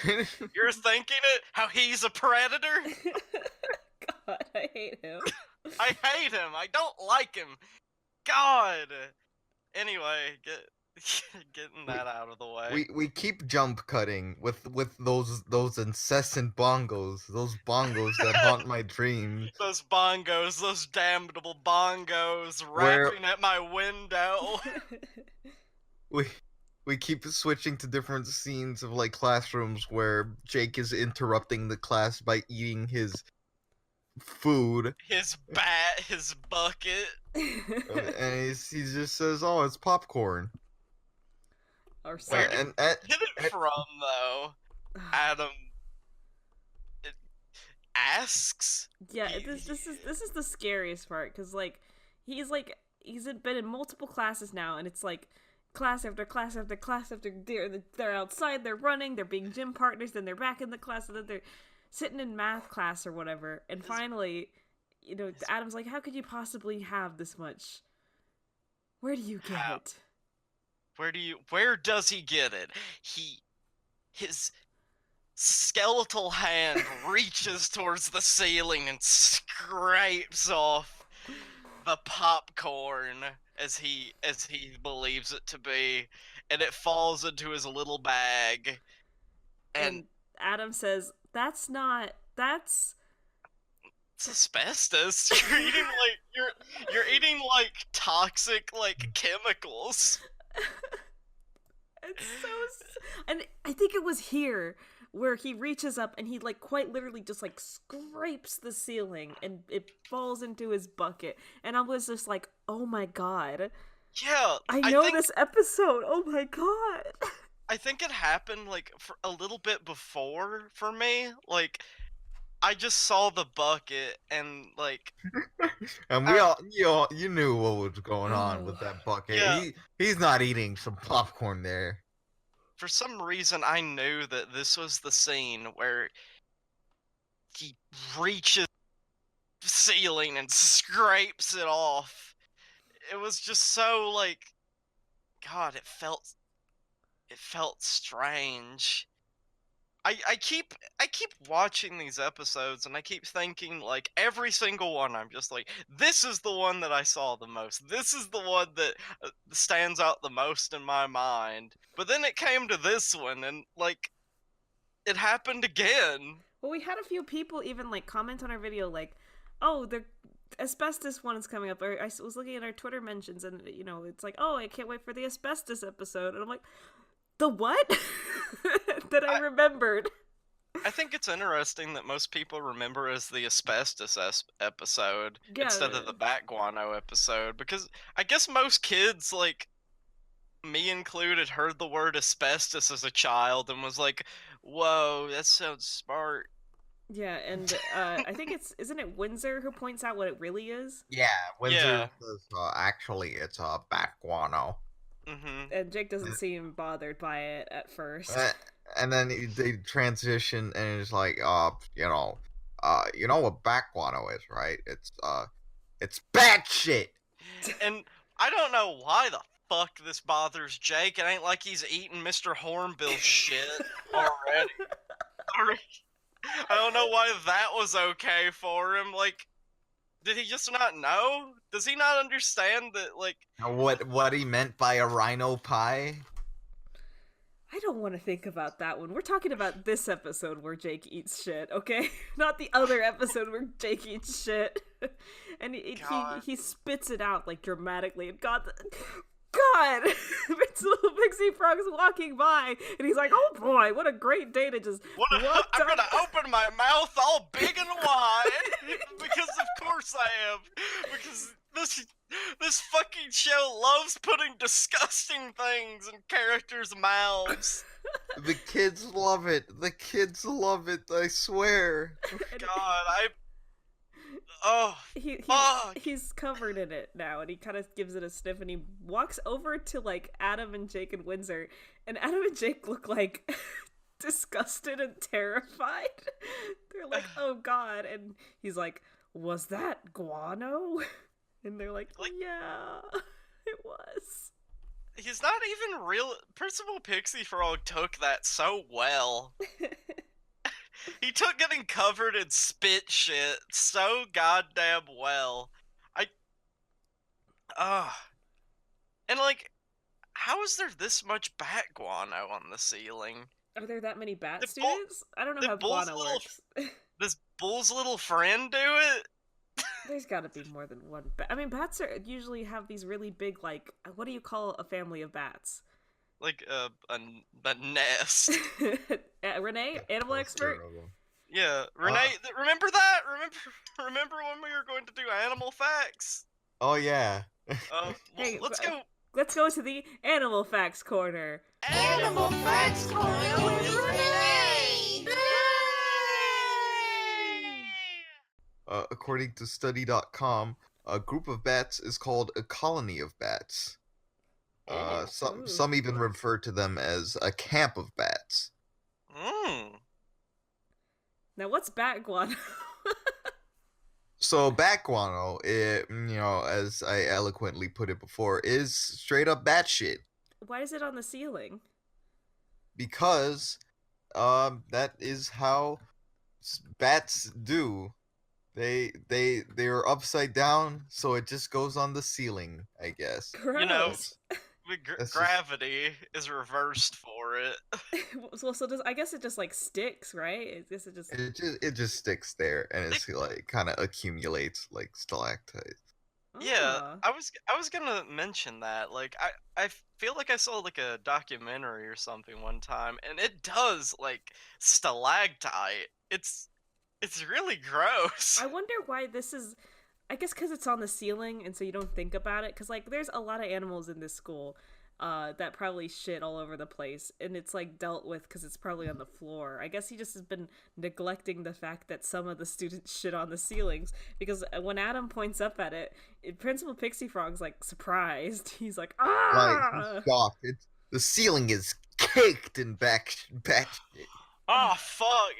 You're thinking it? How he's a predator? God, I hate him. I hate him. I don't like him. God. Anyway, getting that out of the way. we keep jump cutting with those incessant bongos, those bongos that haunt my dreams. Those bongos, those damnable bongos Where- rapping at my window. We keep switching to different scenes of like classrooms where Jake is interrupting the class by eating his food, His bucket. and he just says, "Oh, it's popcorn." Or Where something. did you get it from, though? Adam asks. Yeah, this is the scariest part, because like he's been in multiple classes now, and it's like class after class after class after they're outside, they're running, they're being gym partners, then they're back in the class, and then they're sitting in math class or whatever, and finally, you know, Adam's like, how could you possibly have this much? Where do you get it? Where does he get it? His skeletal hand reaches towards the ceiling and scrapes off the popcorn as he believes it to be, and it falls into his little bag. And Adam says, that's it's asbestos. You're eating like toxic like chemicals. It's and I think it was here where he reaches up and he like quite literally just like scrapes the ceiling and it falls into his bucket, and I was just like, oh my god. Yeah, I know this episode. Oh my god. I think it happened like for a little bit before for me. Like I just saw the bucket and like And you knew what was going on with that bucket. Yeah. He's not eating some popcorn there. For some reason I knew that this was the scene where he reaches the ceiling and scrapes it off. It was just so like, God, it felt strange. I keep watching these episodes and I keep thinking like every single one I'm just like, this is the one that I saw the most. This is the one that stands out the most in my mind. But then it came to this one and like it happened again. Well, we had a few people even like comment on our video like, oh, the asbestos one is coming up. Or I was looking at our Twitter mentions and, you know, it's like, oh, I can't wait for the asbestos episode. And I'm like, the what? That I remembered. I think it's interesting that most people remember as the asbestos episode instead of the Bat Guano episode, because I guess most kids, like me included, heard the word asbestos as a child and was like, whoa, that sounds smart. Yeah, and I think isn't it Windsor who points out what it really is? Yeah, Windsor Yeah. says, actually, it's a Bat Guano. Mm-hmm. And Jake doesn't seem bothered by it at first. And then they transition, and it's like, you know what Bat Guano is, right? It's bat shit. And I don't know why the fuck this bothers Jake. It ain't like he's eating Mr. Hornbill's shit already. I don't know why that was okay for him. Like, did he just not know? Does he not understand that, like... What he meant by a rhino pie? I don't want to think about that one. We're talking about this episode where Jake eats shit, okay? Not the other episode where Jake eats shit. And he spits it out, like, dramatically. And God, it's little Pixie Frog's walking by, and he's like, oh boy, what a great day to just I'm gonna open my mouth all big and wide, because of course I am, because this fucking show loves putting disgusting things in characters' mouths. The kids love it. I swear. God, he's covered in it now, and he kind of gives it a sniff, and he walks over to like Adam and Jake and Windsor, and Adam and Jake look like disgusted and terrified. They're like, oh god, and he's like, was that guano? And they're like, yeah, it was. he's not even real. Principal Pixie Frog took that so well. He took getting covered in spit shit so goddamn well. I, and like, how is there this much bat guano on the ceiling? Are there that many bat Did students? I don't know did how Bull's guano little- works. Does Bull's little friend do it? There's got to be more than one bat. I mean, bats usually have these really big, like, what do you call a family of bats? Like a nest. Renee, animal expert. Yeah, Renee. Remember that? Remember when we were going to do animal facts? Oh yeah. Hey, let's go. Let's go to the animal facts corner. Animal facts corner with Renee. According to study.com, a group of bats is called a colony of bats. Some even refer to them as a camp of bats. Now, what's bat guano? So bat guano, as I eloquently put it before, is straight up bat shit. Why is it on the ceiling? Because that is how bats do. They're upside down, so it just goes on the ceiling, I guess. Gross. You know, That's gravity is reversed for it. so does, I guess it just like sticks, right? I guess it just. It just sticks there, and it's like kind of accumulates like stalactites. Yeah, Ah. I was gonna mention that. Like, I feel like I saw like a documentary or something one time, and it does like stalactite. It's really gross. I wonder why this is. I guess because it's on the ceiling, and so you don't think about it. Because like, there's a lot of animals in this school, that probably shit all over the place, and it's like dealt with because it's probably on the floor. I guess he just has been neglecting the fact that some of the students shit on the ceilings. Because when Adam points up at it, Principal Pixie Frog's like surprised. He's like, ah! Like he's shocked. The ceiling is caked in back shit. Oh fuck!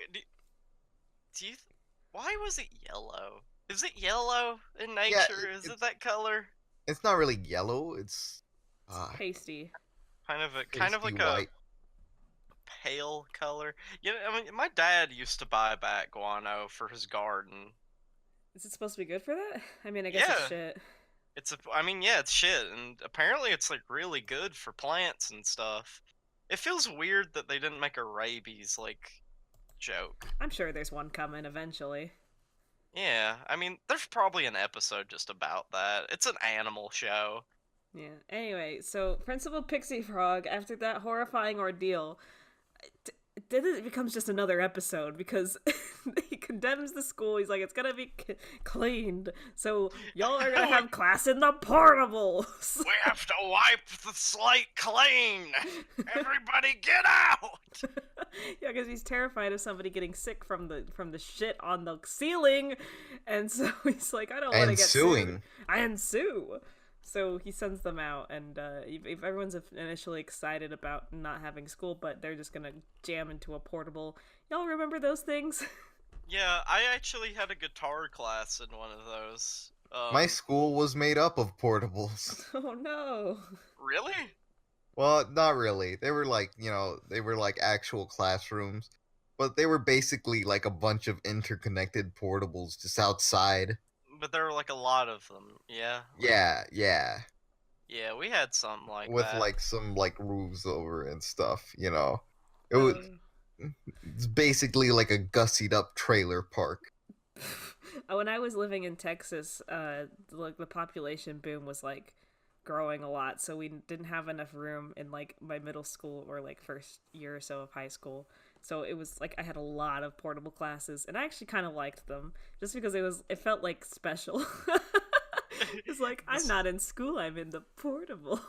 Why was it yellow? Is it yellow in nature? Is it that color? It's not really yellow. It's Pasty. Kind of like white. a pale color. You know, I mean, my dad used to buy bat guano for his garden. Is it supposed to be good for that? I mean, I guess it's shit. It's shit, and apparently it's like really good for plants and stuff. It feels weird that they didn't make a rabies like joke. I'm sure there's one coming eventually. Yeah, I mean, there's probably an episode just about that. It's an animal show. Yeah. Anyway, so Principal Pixie Frog, after that horrifying ordeal, then it becomes just another episode because he condemns the school. He's like, it's gonna be cleaned, so y'all are gonna have class in the portables. We have to wipe the slate clean. Everybody get out. Yeah, because he's terrified of somebody getting sick from the shit on the ceiling, and so he's like, I don't want to get sued. And sue. So he sends them out, and if everyone's initially excited about not having school, but they're just gonna jam into a portable. Y'all remember those things? Yeah, I actually had a guitar class in one of those. My school was made up of portables. Oh no. Really? Well, not really. They were like, they were like actual classrooms, but they were basically like a bunch of interconnected portables just outside. But there were like a lot of them, yeah? Yeah. Yeah, we had something like with that. like some like roofs over and stuff, It was it's basically like a gussied up trailer park. When I was living in Texas, like the population boom was like growing a lot, so we didn't have enough room in like my middle school or like first year or so of high school. So it was like I had a lot of portable classes, and I actually kind of liked them just because it felt like special. It's like, I'm not in school, I'm in the portable.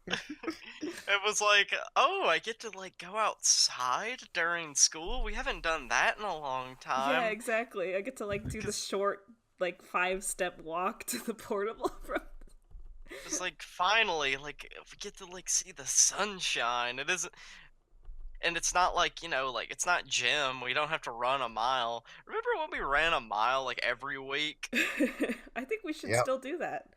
It was like, oh, I get to like go outside during school. We haven't done that in a long time. Yeah, exactly. I get to like do the short like 5-step walk to the portable from. It's like finally, like we get to like see the sunshine. It isn't. And it's not like, like, it's not gym. We don't have to run a mile. Remember when we ran a mile, like, every week? I think we should Yep. still do that.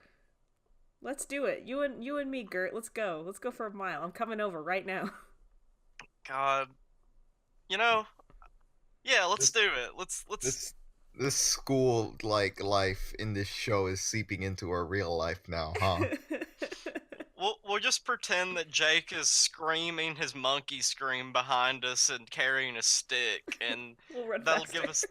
Let's do it. You and me, Gert. Let's go. Let's go for a mile. I'm coming over right now. God, you know, yeah, let's This do it. Let's this school like life in this show is seeping into our real life now, huh? we'll just pretend that Jake is screaming his monkey scream behind us and carrying a stick, and We'll run that'll faster. give us.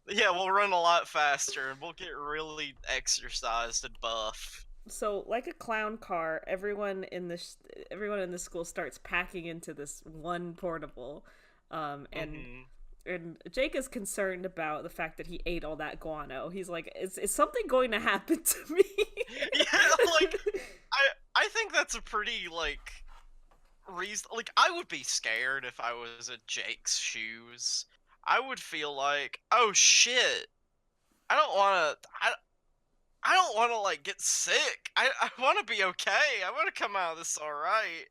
Yeah, we'll run a lot faster, and we'll get really exercised and buff. So, like a clown car, everyone in the school starts packing into this one portable, and Mhm. and Jake is concerned about the fact that he ate all that guano. He's like, is something going to happen to me? Yeah, like I think that's a pretty like reason. Like I would be scared if I was in Jake's shoes. I would feel like, oh shit, I don't want to. I don't want to like get sick. I want to be okay. I want to come out of this all right.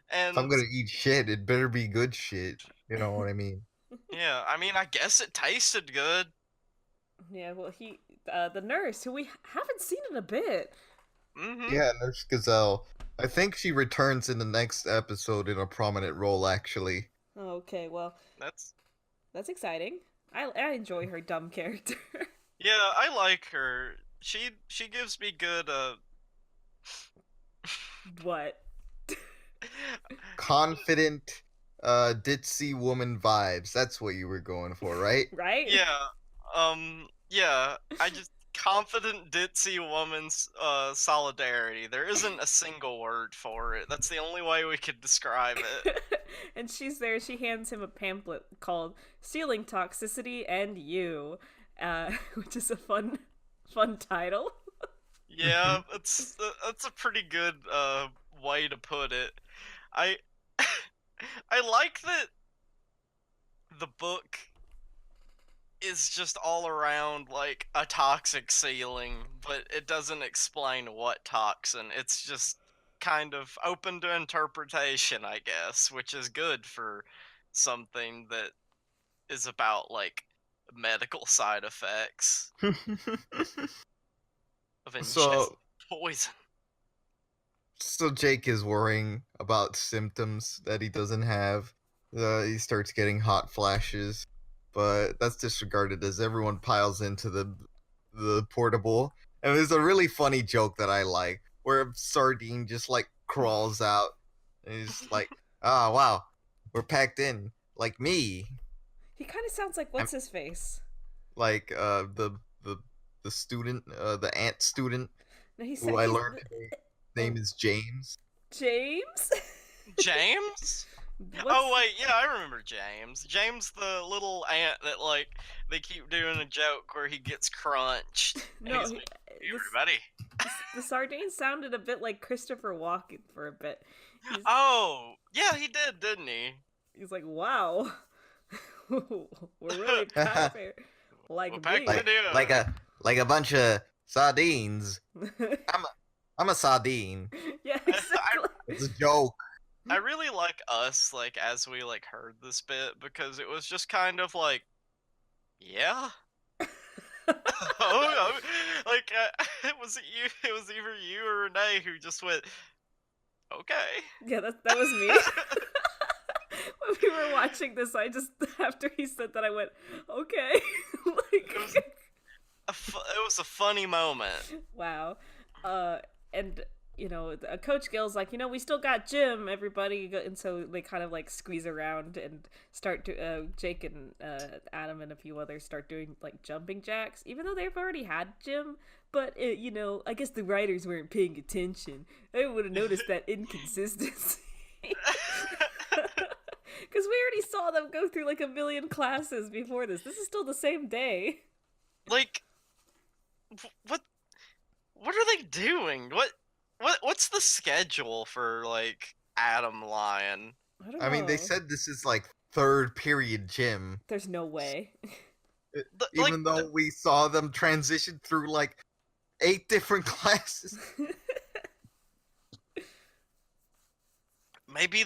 If I'm And gonna eat shit, it better be good shit. You know what I mean? yeah, I mean, I guess it tasted good. Yeah, well, the nurse, who we haven't seen in a bit. Mm-hmm. Yeah, Nurse Gazelle. I think she returns in the next episode in a prominent role, actually. Okay, well, That's that's exciting. I enjoy her dumb character. yeah, I like her. She gives me good What? Confident, ditzy woman vibes. That's what you were going for, right? Right? yeah, I just confident ditzy woman's solidarity. There isn't a single word for it. That's the only way we could describe it. And she's there. She hands him a pamphlet called "Ceiling Toxicity and You," which is a fun title. Yeah, that's a pretty good way to put it. I I like that the book is just all around like a toxic ceiling, but it doesn't explain what toxin. It's just kind of open to interpretation, I guess, which is good for something that is about like medical side effects of ingesting so, poison. so Jake is worrying about symptoms that he doesn't have. He starts getting hot flashes, but that's disregarded as everyone piles into the portable. And there's a really funny joke that I like, where Sardine just like crawls out, and he's like, "Ah, wow, we're packed in like me." He kind of sounds like what's his face. Like the the student, the ant student, No, he said who I he's learned his name is James. James. James? Oh wait, yeah, I remember James. James, the little ant that like they keep doing a joke where he gets crunched. And No, he's like, "Hey, everybody." the sardine sounded a bit like Christopher Walken for a bit. Oh, yeah, he did, didn't he? He's like, wow, we're really packed here. Like We're packed me. in here. Like a bunch of sardines. I'm a sardine. Yeah, exactly. It's a joke. I really like us, like as we like heard this bit, because it was just kind of like, yeah. Oh, like it was either you or Renee who just went, okay. Yeah, that was me. When we were watching this, I just after he said that, I went, okay. Like, It was a funny moment. wow. And you know, Coach Gill's like, you know, we still got gym, everybody, and so they kind of like squeeze around and start to Jake and Adam and a few others start doing like jumping jacks, even though they've already had gym. But you know, I guess the writers weren't paying attention. They would have noticed that inconsistency. Because we already saw them go through like a million classes before this. This is still the same day. Like, what are they doing? What's the schedule for like Adam Lion? I don't know. I mean, they said this is like third period gym. There's no way. Even though we saw them transition through like 8 different classes. Maybe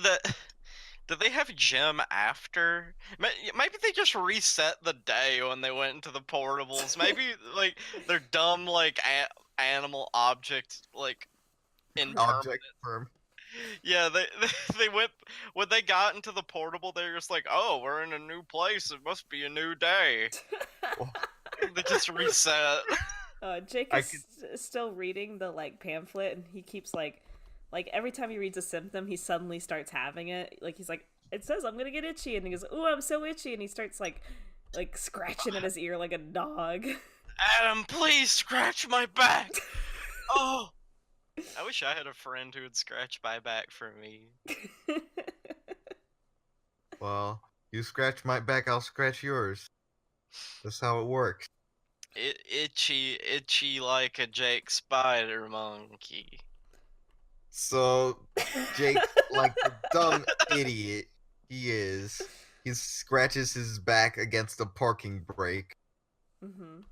did they have gym after? Maybe they just reset the day when they went into the portables. Maybe like their dumb like animal object, like, Object impermanent. firm. Yeah, they went when they got into the portable. They were just like, "Oh, we're in a new place. It must be a new day." They just reset. Jake I is still reading the like pamphlet, and he keeps like every time he reads a symptom, he suddenly starts having it. Like he's like, it says I'm gonna get itchy, and he goes, "Ooh, I'm so itchy," and he starts like scratching at his ear like a dog. Adam, please scratch my back. Oh, I wish I had a friend who would scratch my back for me. Well, you scratch my back, I'll scratch yours. That's how it works. Itchy like a Jake spider monkey. So, Jake, like the dumb idiot he is, he scratches his back against a parking brake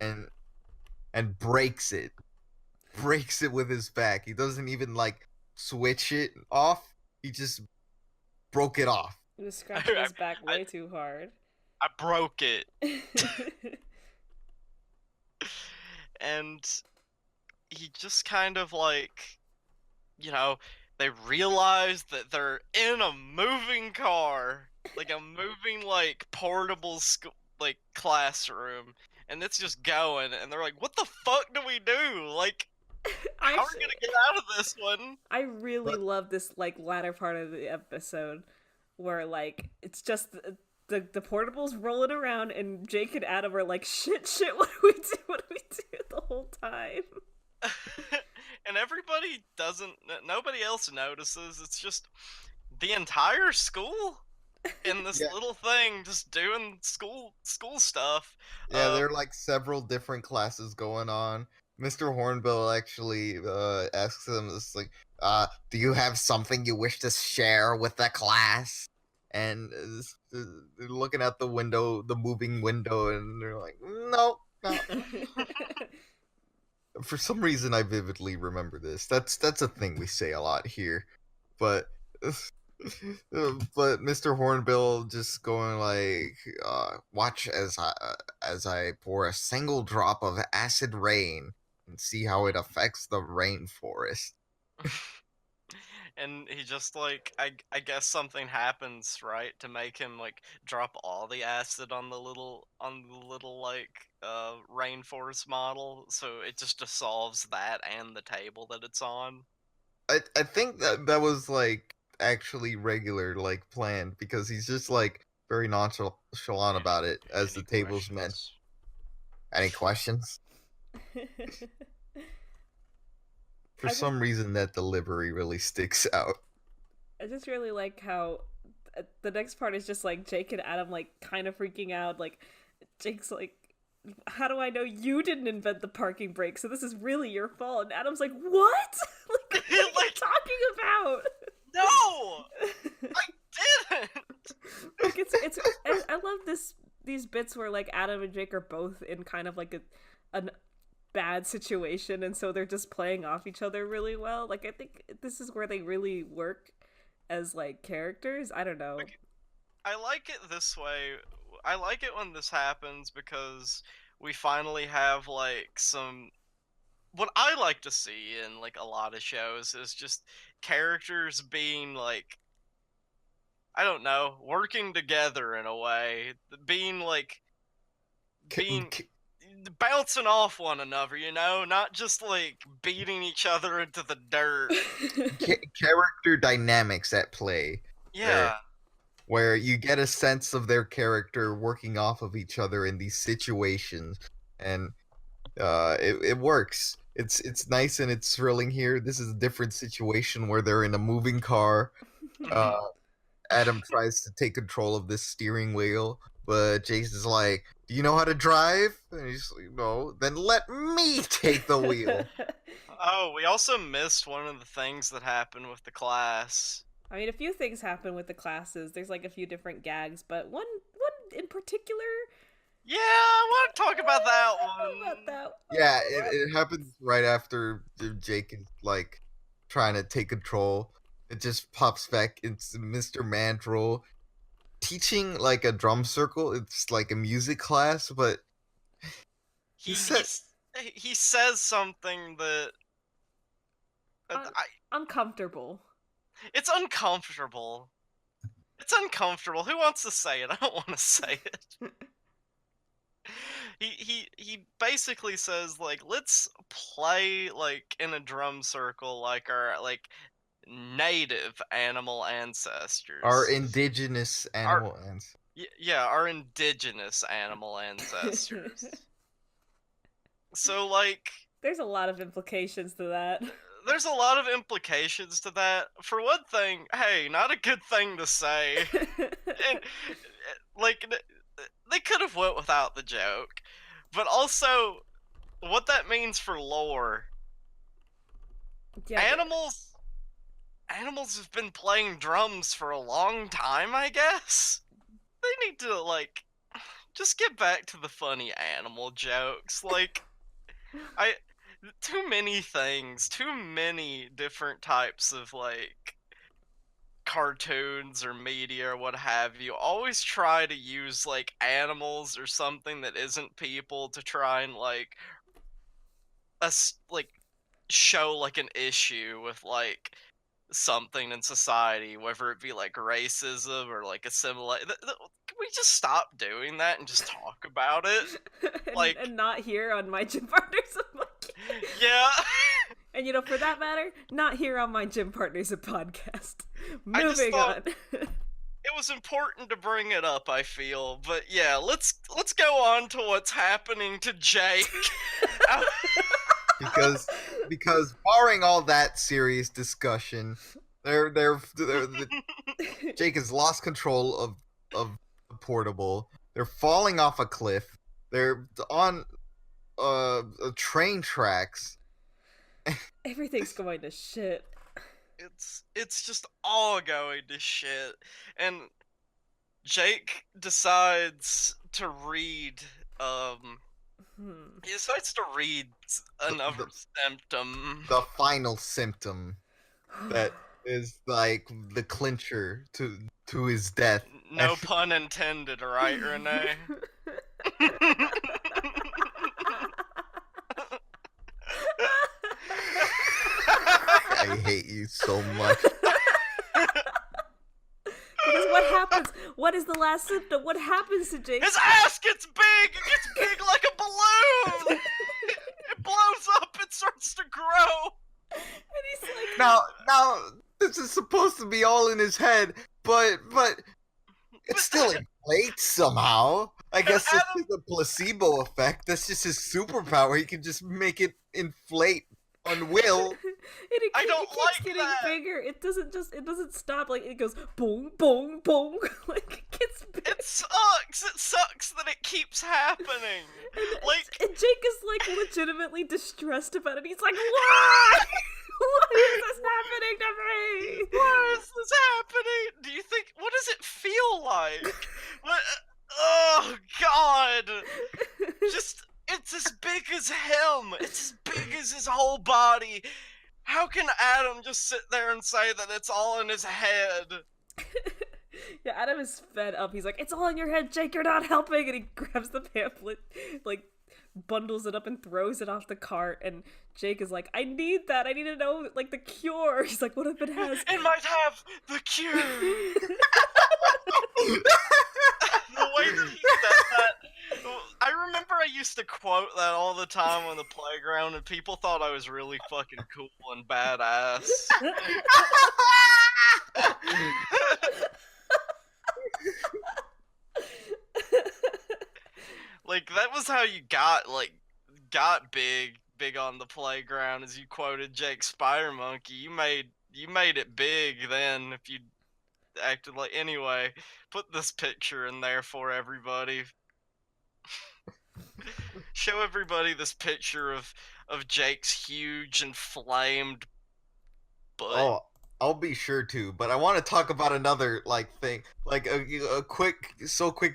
and breaks it. Breaks it with his back. He doesn't even like switch it off. He just broke it off. He was scratching his back way too hard. I broke it. And he just kind of like, you know, they realize that they're in a moving car, like a moving like portable like classroom, and it's just going, and they're like, "What the fuck do we do? Like, how are we gonna get out of this one?" I really love this like latter part of the episode where like it's just the portables rolling around, and Jake and Adam are like, shit, what do we do? What do we do the whole time? And nobody else notices. It's just the entire school in this little thing just doing school stuff. Yeah, there are like several different classes going on. Mr. Hornbill actually asks them this like, do you have something you wish to share with the class? And they're looking out the window, the moving window, and they're like, no. For some reason, I vividly remember this. That's a thing we say a lot here, but Mr. Hornbill just going like, watch as I pour a single drop of acid rain and see how it affects the rainforest. And he just like, I guess something happens, right, to make him like drop all the acid on the little like rainforest model, so it just dissolves that and the table that it's on. I think that was like actually regular, like planned, because he's just like very nonchalant about it as the table's meant. Any questions? For some reason, that delivery really sticks out. I just really like how the next part is just like Jake and Adam like kind of freaking out. Like Jake's like, how do I know you didn't invent the parking brake? So this is really your fault. And Adam's like, what? Like, what are you talking about? No, I didn't. Like I love these bits where like Adam and Jake are both in kind of like a bad situation, and so they're just playing off each other really well. Like I think this is where they really work as like characters. I don't know. Like, I like it this way. I like it when this happens because we finally have like some. What I like to see in like a lot of shows is just characters being like, I don't know, working together in a way, being like bouncing off one another, you know, not just like beating each other into the dirt. Character dynamics at play. Yeah. Where you get a sense of their character working off of each other in these situations, and it works. It's nice and it's thrilling here. This is a different situation where they're in a moving car. Adam tries to take control of this steering wheel, but Jason's like, do you know how to drive? And he's like, no. Then let me take the wheel. Oh, we also missed one of the things that happened with the class. I mean, a few things happen with the classes. There's like a few different gags, but one in particular. Yeah, I want to talk about that one. Yeah, it happens right after Jake is like trying to take control. It just pops back into Mr. Mandrill teaching like a drum circle. It's like a music class, but he he says something that Uncomfortable. it's uncomfortable. It's uncomfortable. Who wants to say it? I don't want to say it. He basically says like, let's play like in a drum circle like our like native animal ancestors. Our indigenous animal yeah, our indigenous animal ancestors. So like There's a lot of implications to that. there's a lot of implications to that. For one thing, hey, not a good thing to say. And like they could have went without the joke, but also what that means for lore. Yeah, Animals have been playing drums for a long time, I guess. They need to like just get back to the funny animal jokes. Like too many things, too many different types of like cartoons or media or what have you always try to use like animals or something that isn't people to try and like like show like an issue with like something in society, whether it be like racism or like assimilate. Can we just stop doing that and just talk about it? and not here on my gym partners of monkey. Yeah. And you know, for that matter, not here on my gym partners of podcast. Moving on. It was important to bring it up, I feel, but yeah, let's go on to what's happening to Jake. because barring all that serious discussion, Jake has lost control of Portable. They're falling off a cliff. They're on train tracks. Everything's going to shit. It's just all going to shit, and Jake decides to read. He decides to read another symptom. The final symptom that is like the clincher to his death. No pun intended, right, Renee? I hate you so much. Because what happens? What is the last symptom? What happens to Jake? His ass gets big! It gets big like a balloon! It blows up and starts to grow! And he's like... Now, this is supposed to be all in his head, but it's still inflates somehow. I guess this is a placebo effect. That's just his superpower. He can just make it inflate on will. I don't it keeps like getting that. bigger. It doesn't stop. Like, it goes boom, boom, boom. Like, it gets bigger. It sucks. It sucks that it keeps happening. And Jake is like legitimately distressed about it. He's like, why? Why is this happening to me? Why is this happening? Do you think? What does it feel like? What? Oh God! It's as big as him. It's as big as his whole body. How can Adam just sit there and say that it's all in his head? Yeah, Adam is fed up. He's like, it's all in your head, Jake, you're not helping. And he grabs the pamphlet, like, bundles it up and throws it off the cart. And Jake is like, I need that. I need to know, like, the cure. He's like, what if it has... It might have the cure. The way that he said that, I remember I used to quote that all the time on the playground, and people thought I was really fucking cool and badass. Like, that was how you got big on the playground, as you quoted Jake Spider Monkey. You made it big then if you acted like... Anyway, put this picture in there for everybody. Show everybody this picture of Jake's huge inflamed butt. Oh, I'll be sure to, but I want to talk about another thing, like a quick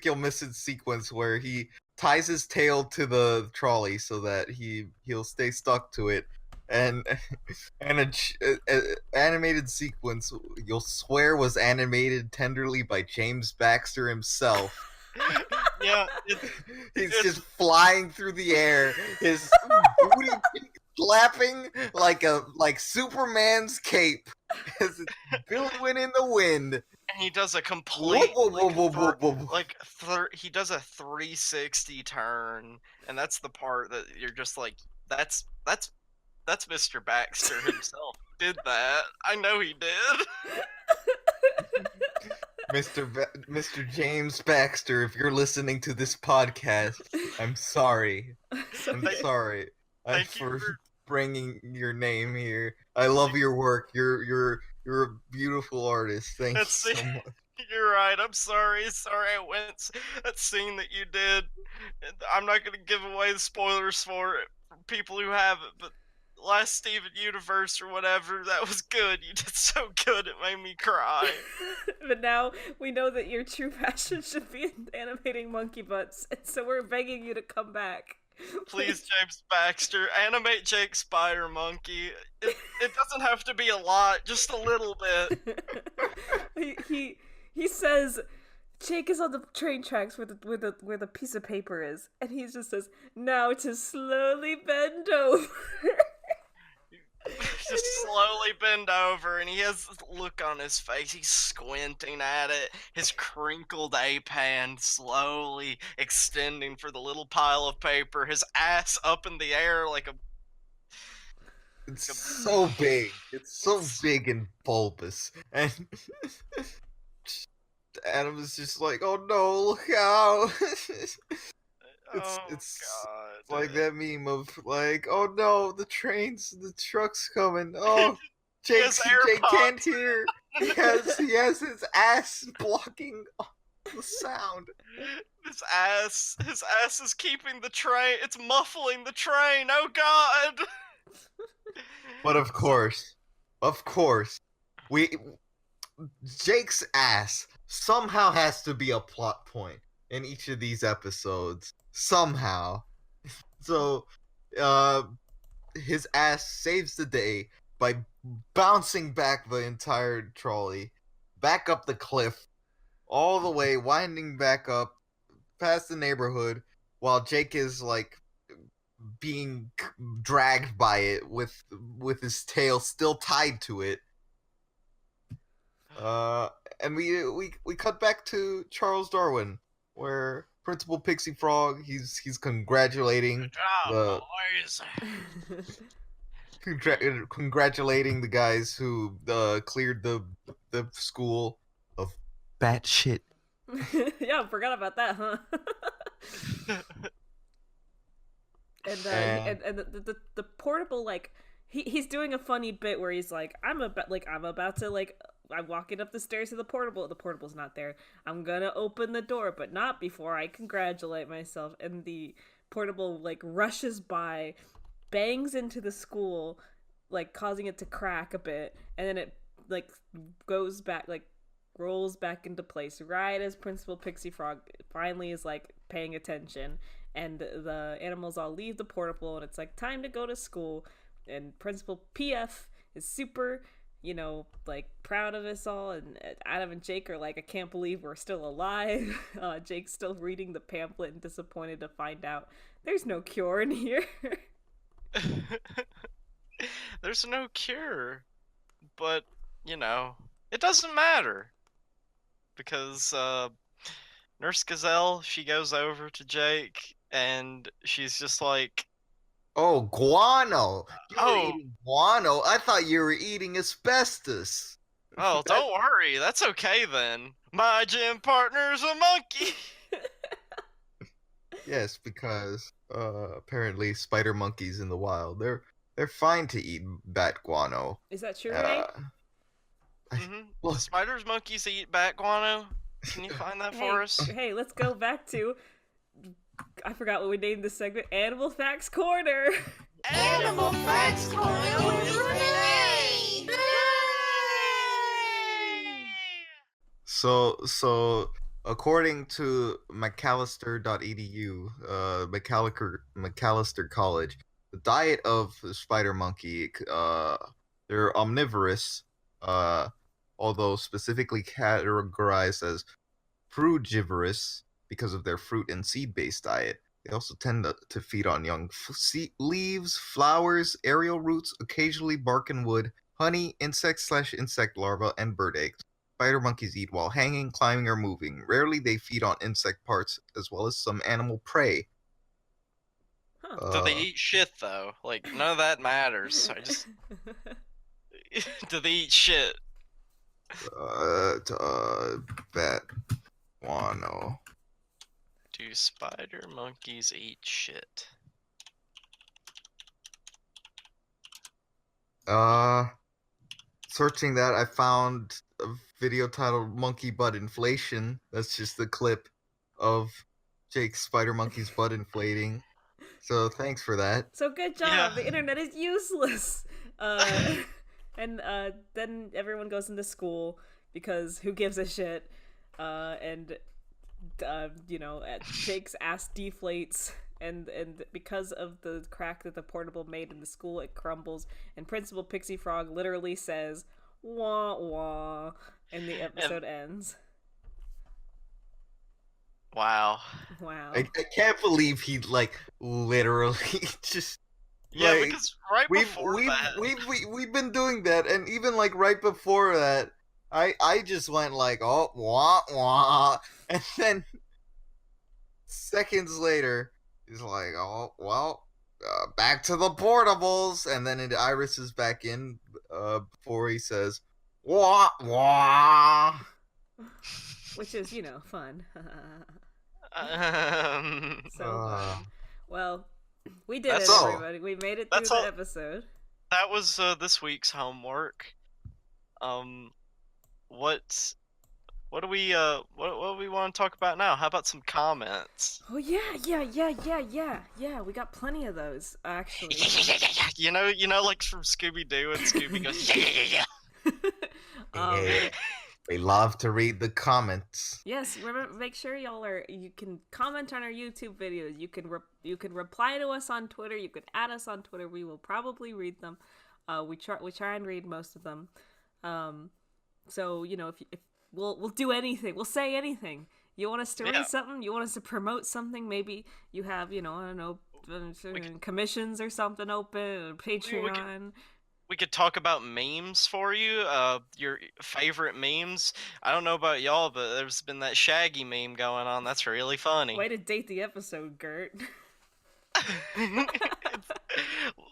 you'll miss it sequence where he ties his tail to the trolley so that he'll stay stuck to it, and an animated sequence you'll swear was animated tenderly by James Baxter himself. Yeah, He's it's- just flying through the air, his booty flapping like Superman's cape as it's billowing in the wind. and he does a complete Whoop, whoop, whoop, whoop, whoop, whoop. he does a 360 turn, and that's the part that you're just like, that's Mr. Baxter himself did that. I know he did. Mr. James Baxter, if you're listening to this podcast, I'm sorry. I'm sorry Thank you for for- bringing your name here. I love your work. You're a beautiful artist. Thank you so much. You're right. I'm sorry. Sorry I went. That scene that you did. I'm not gonna give away the spoilers for it for people who haven't, but last Steven Universe or whatever, that was good. You did so good. It made me cry. But now we know that your true passion should be in animating monkey butts, and so we're begging you to come back. Please, James Baxter, animate Jake Spider Monkey. It doesn't have to be a lot, just a little bit. he says Jake is on the train tracks where the piece of paper is, and he just says, "Now to slowly bend over." Just slowly bend over, and he has this look on his face. He's squinting at it. His crinkled ape hand slowly extending for the little pile of paper. His ass up in the air like a. It's so big. It's so big and bulbous. And Adam is just like, oh no, look out. It's God. like that meme of like, oh no, the truck's coming. Oh, Jake can't hear. He has his ass blocking the sound. His ass is keeping the train. It's muffling the train. Oh God. But of course, Jake's ass somehow has to be a plot point in each of these episodes. Somehow. So, his ass saves the day by bouncing back the entire trolley, back up the cliff, all the way, winding back up, past the neighborhood, while Jake is, like, being dragged by it with his tail still tied to it. And we cut back to Charles Darwin, where Principal Pixie Frog, he's congratulating the boys. congratulating the guys who cleared the school of bat shit. Yeah, I forgot about that, huh? And the portable, like, he's doing a funny bit where he's like, I'm about to, like, I'm walking up the stairs to the portable's not there. I'm gonna open the door, but not before I congratulate myself. And the portable, like, rushes by, bangs into the school, like, causing it to crack a bit, and then it, like, goes back, like, rolls back into place right as Principal Pixie Frog finally is, like, paying attention. And the animals all leave the portable, and it's like time to go to school. And Principal PF is super, like, proud of us all. And Adam and Jake are like, I can't believe we're still alive. Jake's still reading the pamphlet and disappointed to find out there's no cure in here. There's no cure, but it doesn't matter because Nurse Gazelle, she goes over to Jake and she's just like, oh, guano. You're Oh. eating guano. I thought you were eating asbestos. oh, don't worry, that's okay then. My gym partner's a monkey. Yes, because apparently spider monkeys in the wild, they're fine to eat bat guano. Is that true, Renee? Well, spiders, monkeys eat bat guano. Can you find that for us? Hey, let's go back to, I forgot what we named this segment, Animal Facts Corner. Animal Facts Corner with Renee! So according to McAllister.edu, McAllister College, the diet of the spider monkey, they're omnivorous, although specifically categorized as frugivorous because of their fruit and seed-based diet. They also tend to feed on young leaves, flowers, aerial roots, occasionally bark and wood, honey, insects/insect larvae, and bird eggs. Spider monkeys eat while hanging, climbing, or moving. Rarely they feed on insect parts, as well as some animal prey. Huh. Do they eat shit though? Like none of that matters. I just do they eat shit? Bat Guano. Do spider monkeys eat shit? Searching that, I found a video titled Monkey Butt Inflation. That's just the clip of Jake's spider monkey's butt inflating. So thanks for that. So good job. Yeah. The internet is useless. And then everyone goes into school because who gives a shit? Jake's ass deflates, and because of the crack that the portable made in the school, it crumbles. And Principal Pixie Frog literally says "wah wah," and the episode ends. Wow. Wow. I can't believe he literally just. Yeah, because right before that, we've been doing that, and even right before that, I just went oh wah wah, and then seconds later he's oh well, back to the portables, and then Iris is back in before he says wah wah, which is fun. So fun. Well, we did it, everybody. We made it through the episode. That was this week's homework. What do we want to talk about now? How about some comments? Oh yeah. We got plenty of those actually. You know, like from Scooby Doo, and Scooby goes. We love to read the comments. Yes, remember, make sure you can comment on our YouTube videos. You can reply to us on Twitter. You can add us on Twitter. We will probably read them. We try and read most of them. So if we'll do anything. We'll say anything. You want us to read something? You want us to promote something? Maybe you have I don't know, commissions or something open, or Patreon. We could talk about memes for you, your favorite memes. I don't know about y'all, but there's been that Shaggy meme going on. That's really funny. Way to date the episode, Gert.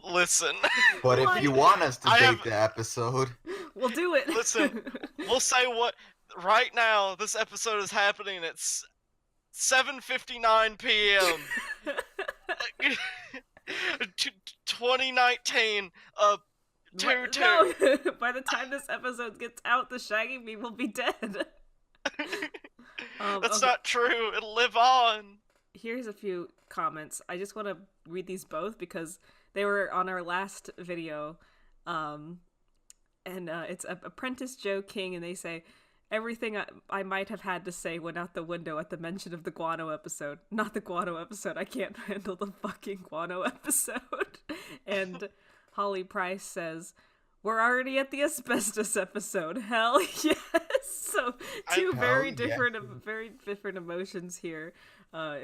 Listen. But if you want us to date the episode, we'll do it. Listen, we'll say what. Right now, this episode is happening at 7:59 p.m. 2019. No, by the time this episode gets out, the Shaggy meme will be dead. That's not true. It'll live on. Here's a few comments. I just want to read these both because they were on our last video. And it's Apprentice Joe King, and they say, everything I might have had to say went out the window at the mention of the Guano episode. Not the Guano episode. I can't handle the fucking Guano episode. And Holly Price says, we're already at the Asbestos episode. Hell yes! So two very different emotions here.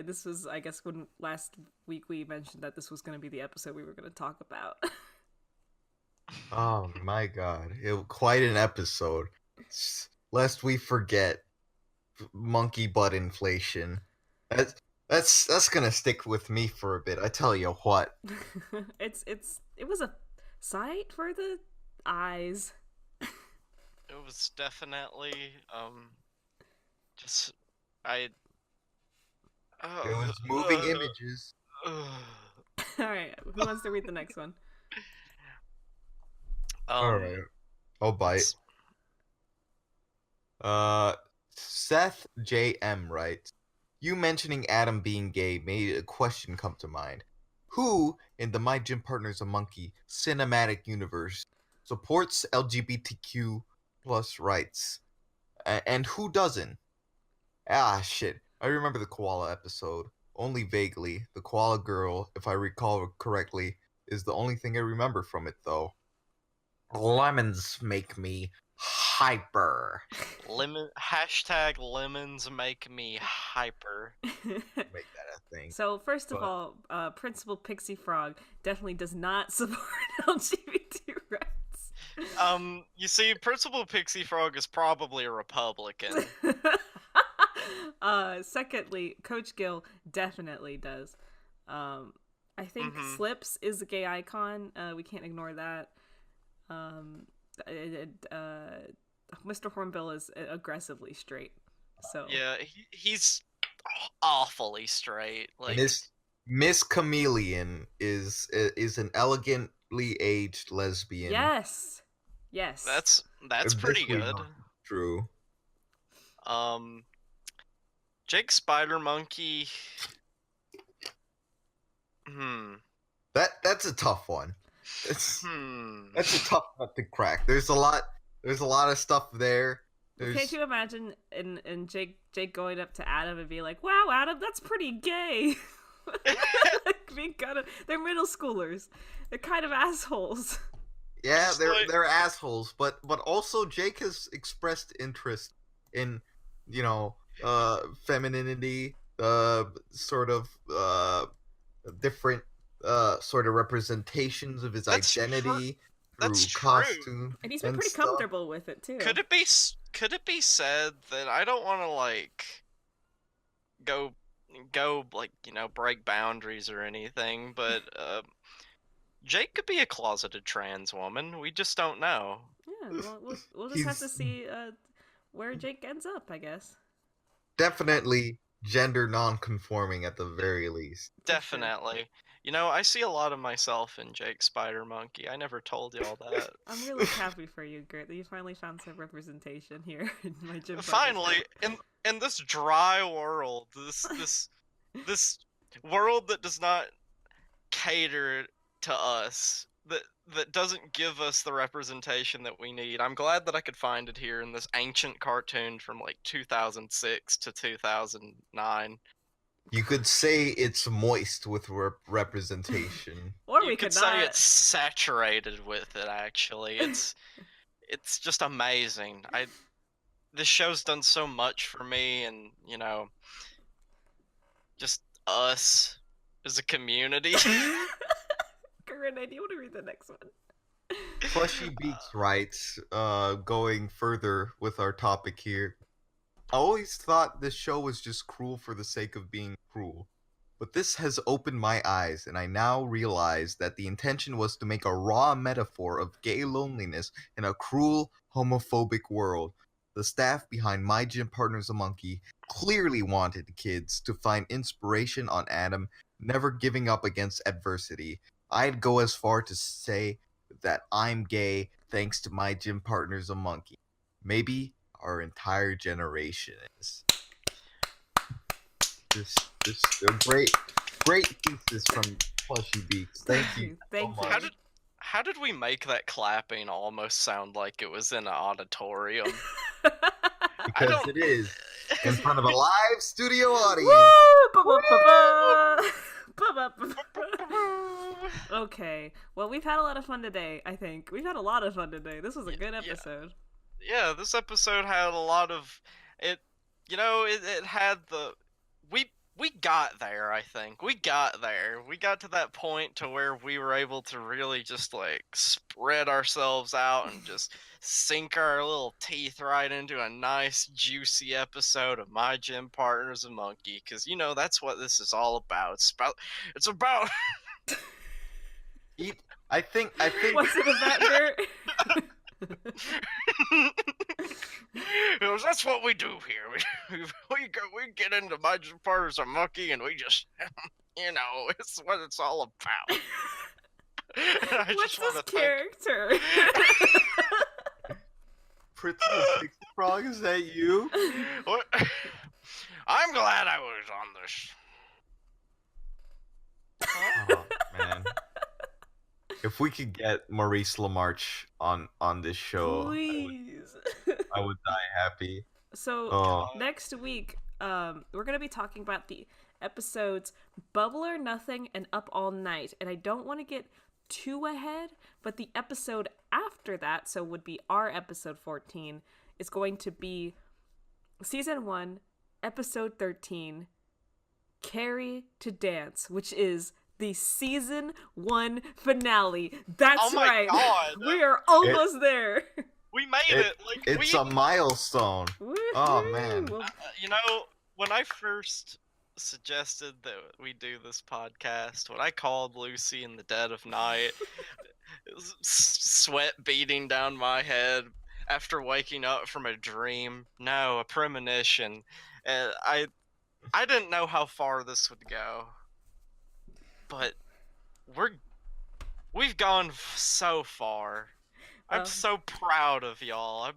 This was, I guess, when last week we mentioned that this was going to be the episode we were going to talk about. Oh my god, quite an episode. Lest we forget, monkey butt inflation. That's gonna stick with me for a bit. I tell you what. It was a sight for the eyes. It was definitely it was moving images. Alright, who wants to read the next one? Alright. I'll bite. Seth J.M. writes, you mentioning Adam being gay made a question come to mind. Who in the My Gym Partner's a Monkey cinematic universe supports LGBTQ plus rights? And who doesn't? Ah, shit. I remember the koala episode. Only vaguely. The koala girl, if I recall correctly, is the only thing I remember from it, though. Lemons make me hyper. Lemons make me hyper. Make that a thing. So first of all, Principal Pixie Frog definitely does not support LGBT rights. You see, Principal Pixie Frog is probably a Republican. Secondly, Coach Gill definitely does. I think Mhm. Slips is a gay icon. We can't ignore that. Mr. Hornbill is aggressively straight. So Yeah, he's awfully straight. Like, Miss Chameleon is an elegantly aged lesbian. yes. that's pretty Officially good. not true. Jake Spider Monkey. That's a tough one. That's a tough nut to crack. There's a lot of stuff there. Can't you imagine in Jake going up to Adam and being like, "Wow, Adam, that's pretty gay." Like, being kind of, they're middle schoolers. They're kind of assholes. Yeah, they're assholes, but also Jake has expressed interest in, femininity, sort of different sort of representations of his That's identity That's through true. costume. And he's been pretty stuff. comfortable with it too. Could it be said that I don't want to like go like, break boundaries or anything, but Jake could be a closeted trans woman. We just don't know. Yeah, well, we'll just have to see where Jake ends up, I guess. Definitely gender non-conforming at the very least. Definitely. I see a lot of myself in Jake Spider Monkey. I never told y'all that. I'm really happy for you, Gert, that you finally found some representation here in my gym. Finally, in this dry world, this world that does not cater to us, that doesn't give us the representation that we need. I'm glad that I could find it here in this ancient cartoon from like 2006 to 2009. You could say it's moist with representation. Or You we could could say not. it's saturated with it. Actually, it's just amazing. This show's done so much for me, and just us as a community. Corinne, do you want to read the next one? Fleshy Beaks writes, going further with our topic here. I always thought this show was just cruel for the sake of being cruel. But this has opened my eyes, and I now realize that the intention was to make a raw metaphor of gay loneliness in a cruel, homophobic world. The staff behind My Gym Partner's a Monkey clearly wanted kids to find inspiration on Adam, never giving up against adversity. I'd go as far to say that I'm gay thanks to My Gym Partner's a Monkey. Maybe our entire generation is. This a great thesis from Fleshy Beaks. Thank you. Thank so you. much. How did we make that clapping almost sound like it was in an auditorium? Because don't- it is in front of a live studio audience. Okay, well, we've had a lot of fun today, I think. We've had a lot of fun today. This was a good episode. Yeah, this episode had a lot of it. It had the we got there. I think we got there. We got to that point to where we were able to really just like spread ourselves out and just sink our little teeth right into a nice juicy episode of My Gym Partner's a Monkey, because that's what this is all about. It's about I think What's it about, Gert? That's what we do here. We get into My Gym Partner's a Monkey, and we just it's what it's all about. What's this character? Principal Pixie Frog, is that you? What? I'm glad I was on this. Oh man. If we could get Maurice LaMarche on this show, Please. I would die happy. So next week, we're gonna be talking about the episodes Bubble or Nothing and Up All Night, and I don't want to get too ahead, but the episode after that, so would be our episode 14, is going to be season 1, episode 13, Carrie to Dance, which is the season 1 finale. That's Oh my right. God. We are almost there. We made it. Like It's a milestone. Oh, man. Woohoo! Well, you know, when I first suggested that we do this podcast, when I called Lucy in the dead of night, it was sweat beating down my head after waking up from a dream. No, a premonition. And I didn't know how far this would go, but we've gone so far. I'm Well. so proud of y'all.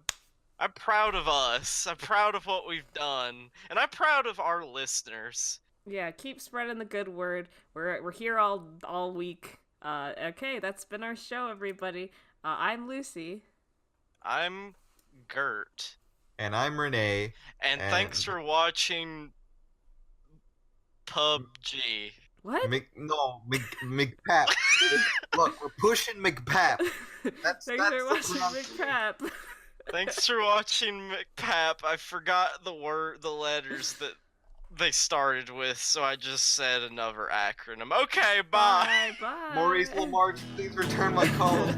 I'm proud of us. I'm proud of what we've done, and I'm proud of our listeners. yeah, keep spreading the good word. We're here all week. Okay, that's been our show, everybody. I'm Lucy. I'm Gert, And I'm Renee. and thanks for watching PUBG. What? McPap. Look, we're pushing McPap. Thanks for the watching ground Big truth. Crap. Thanks for watching McPap. I forgot the letters that they started with, so I just said another acronym. Okay, bye. Bye. Maurice Lamarche, please return my call.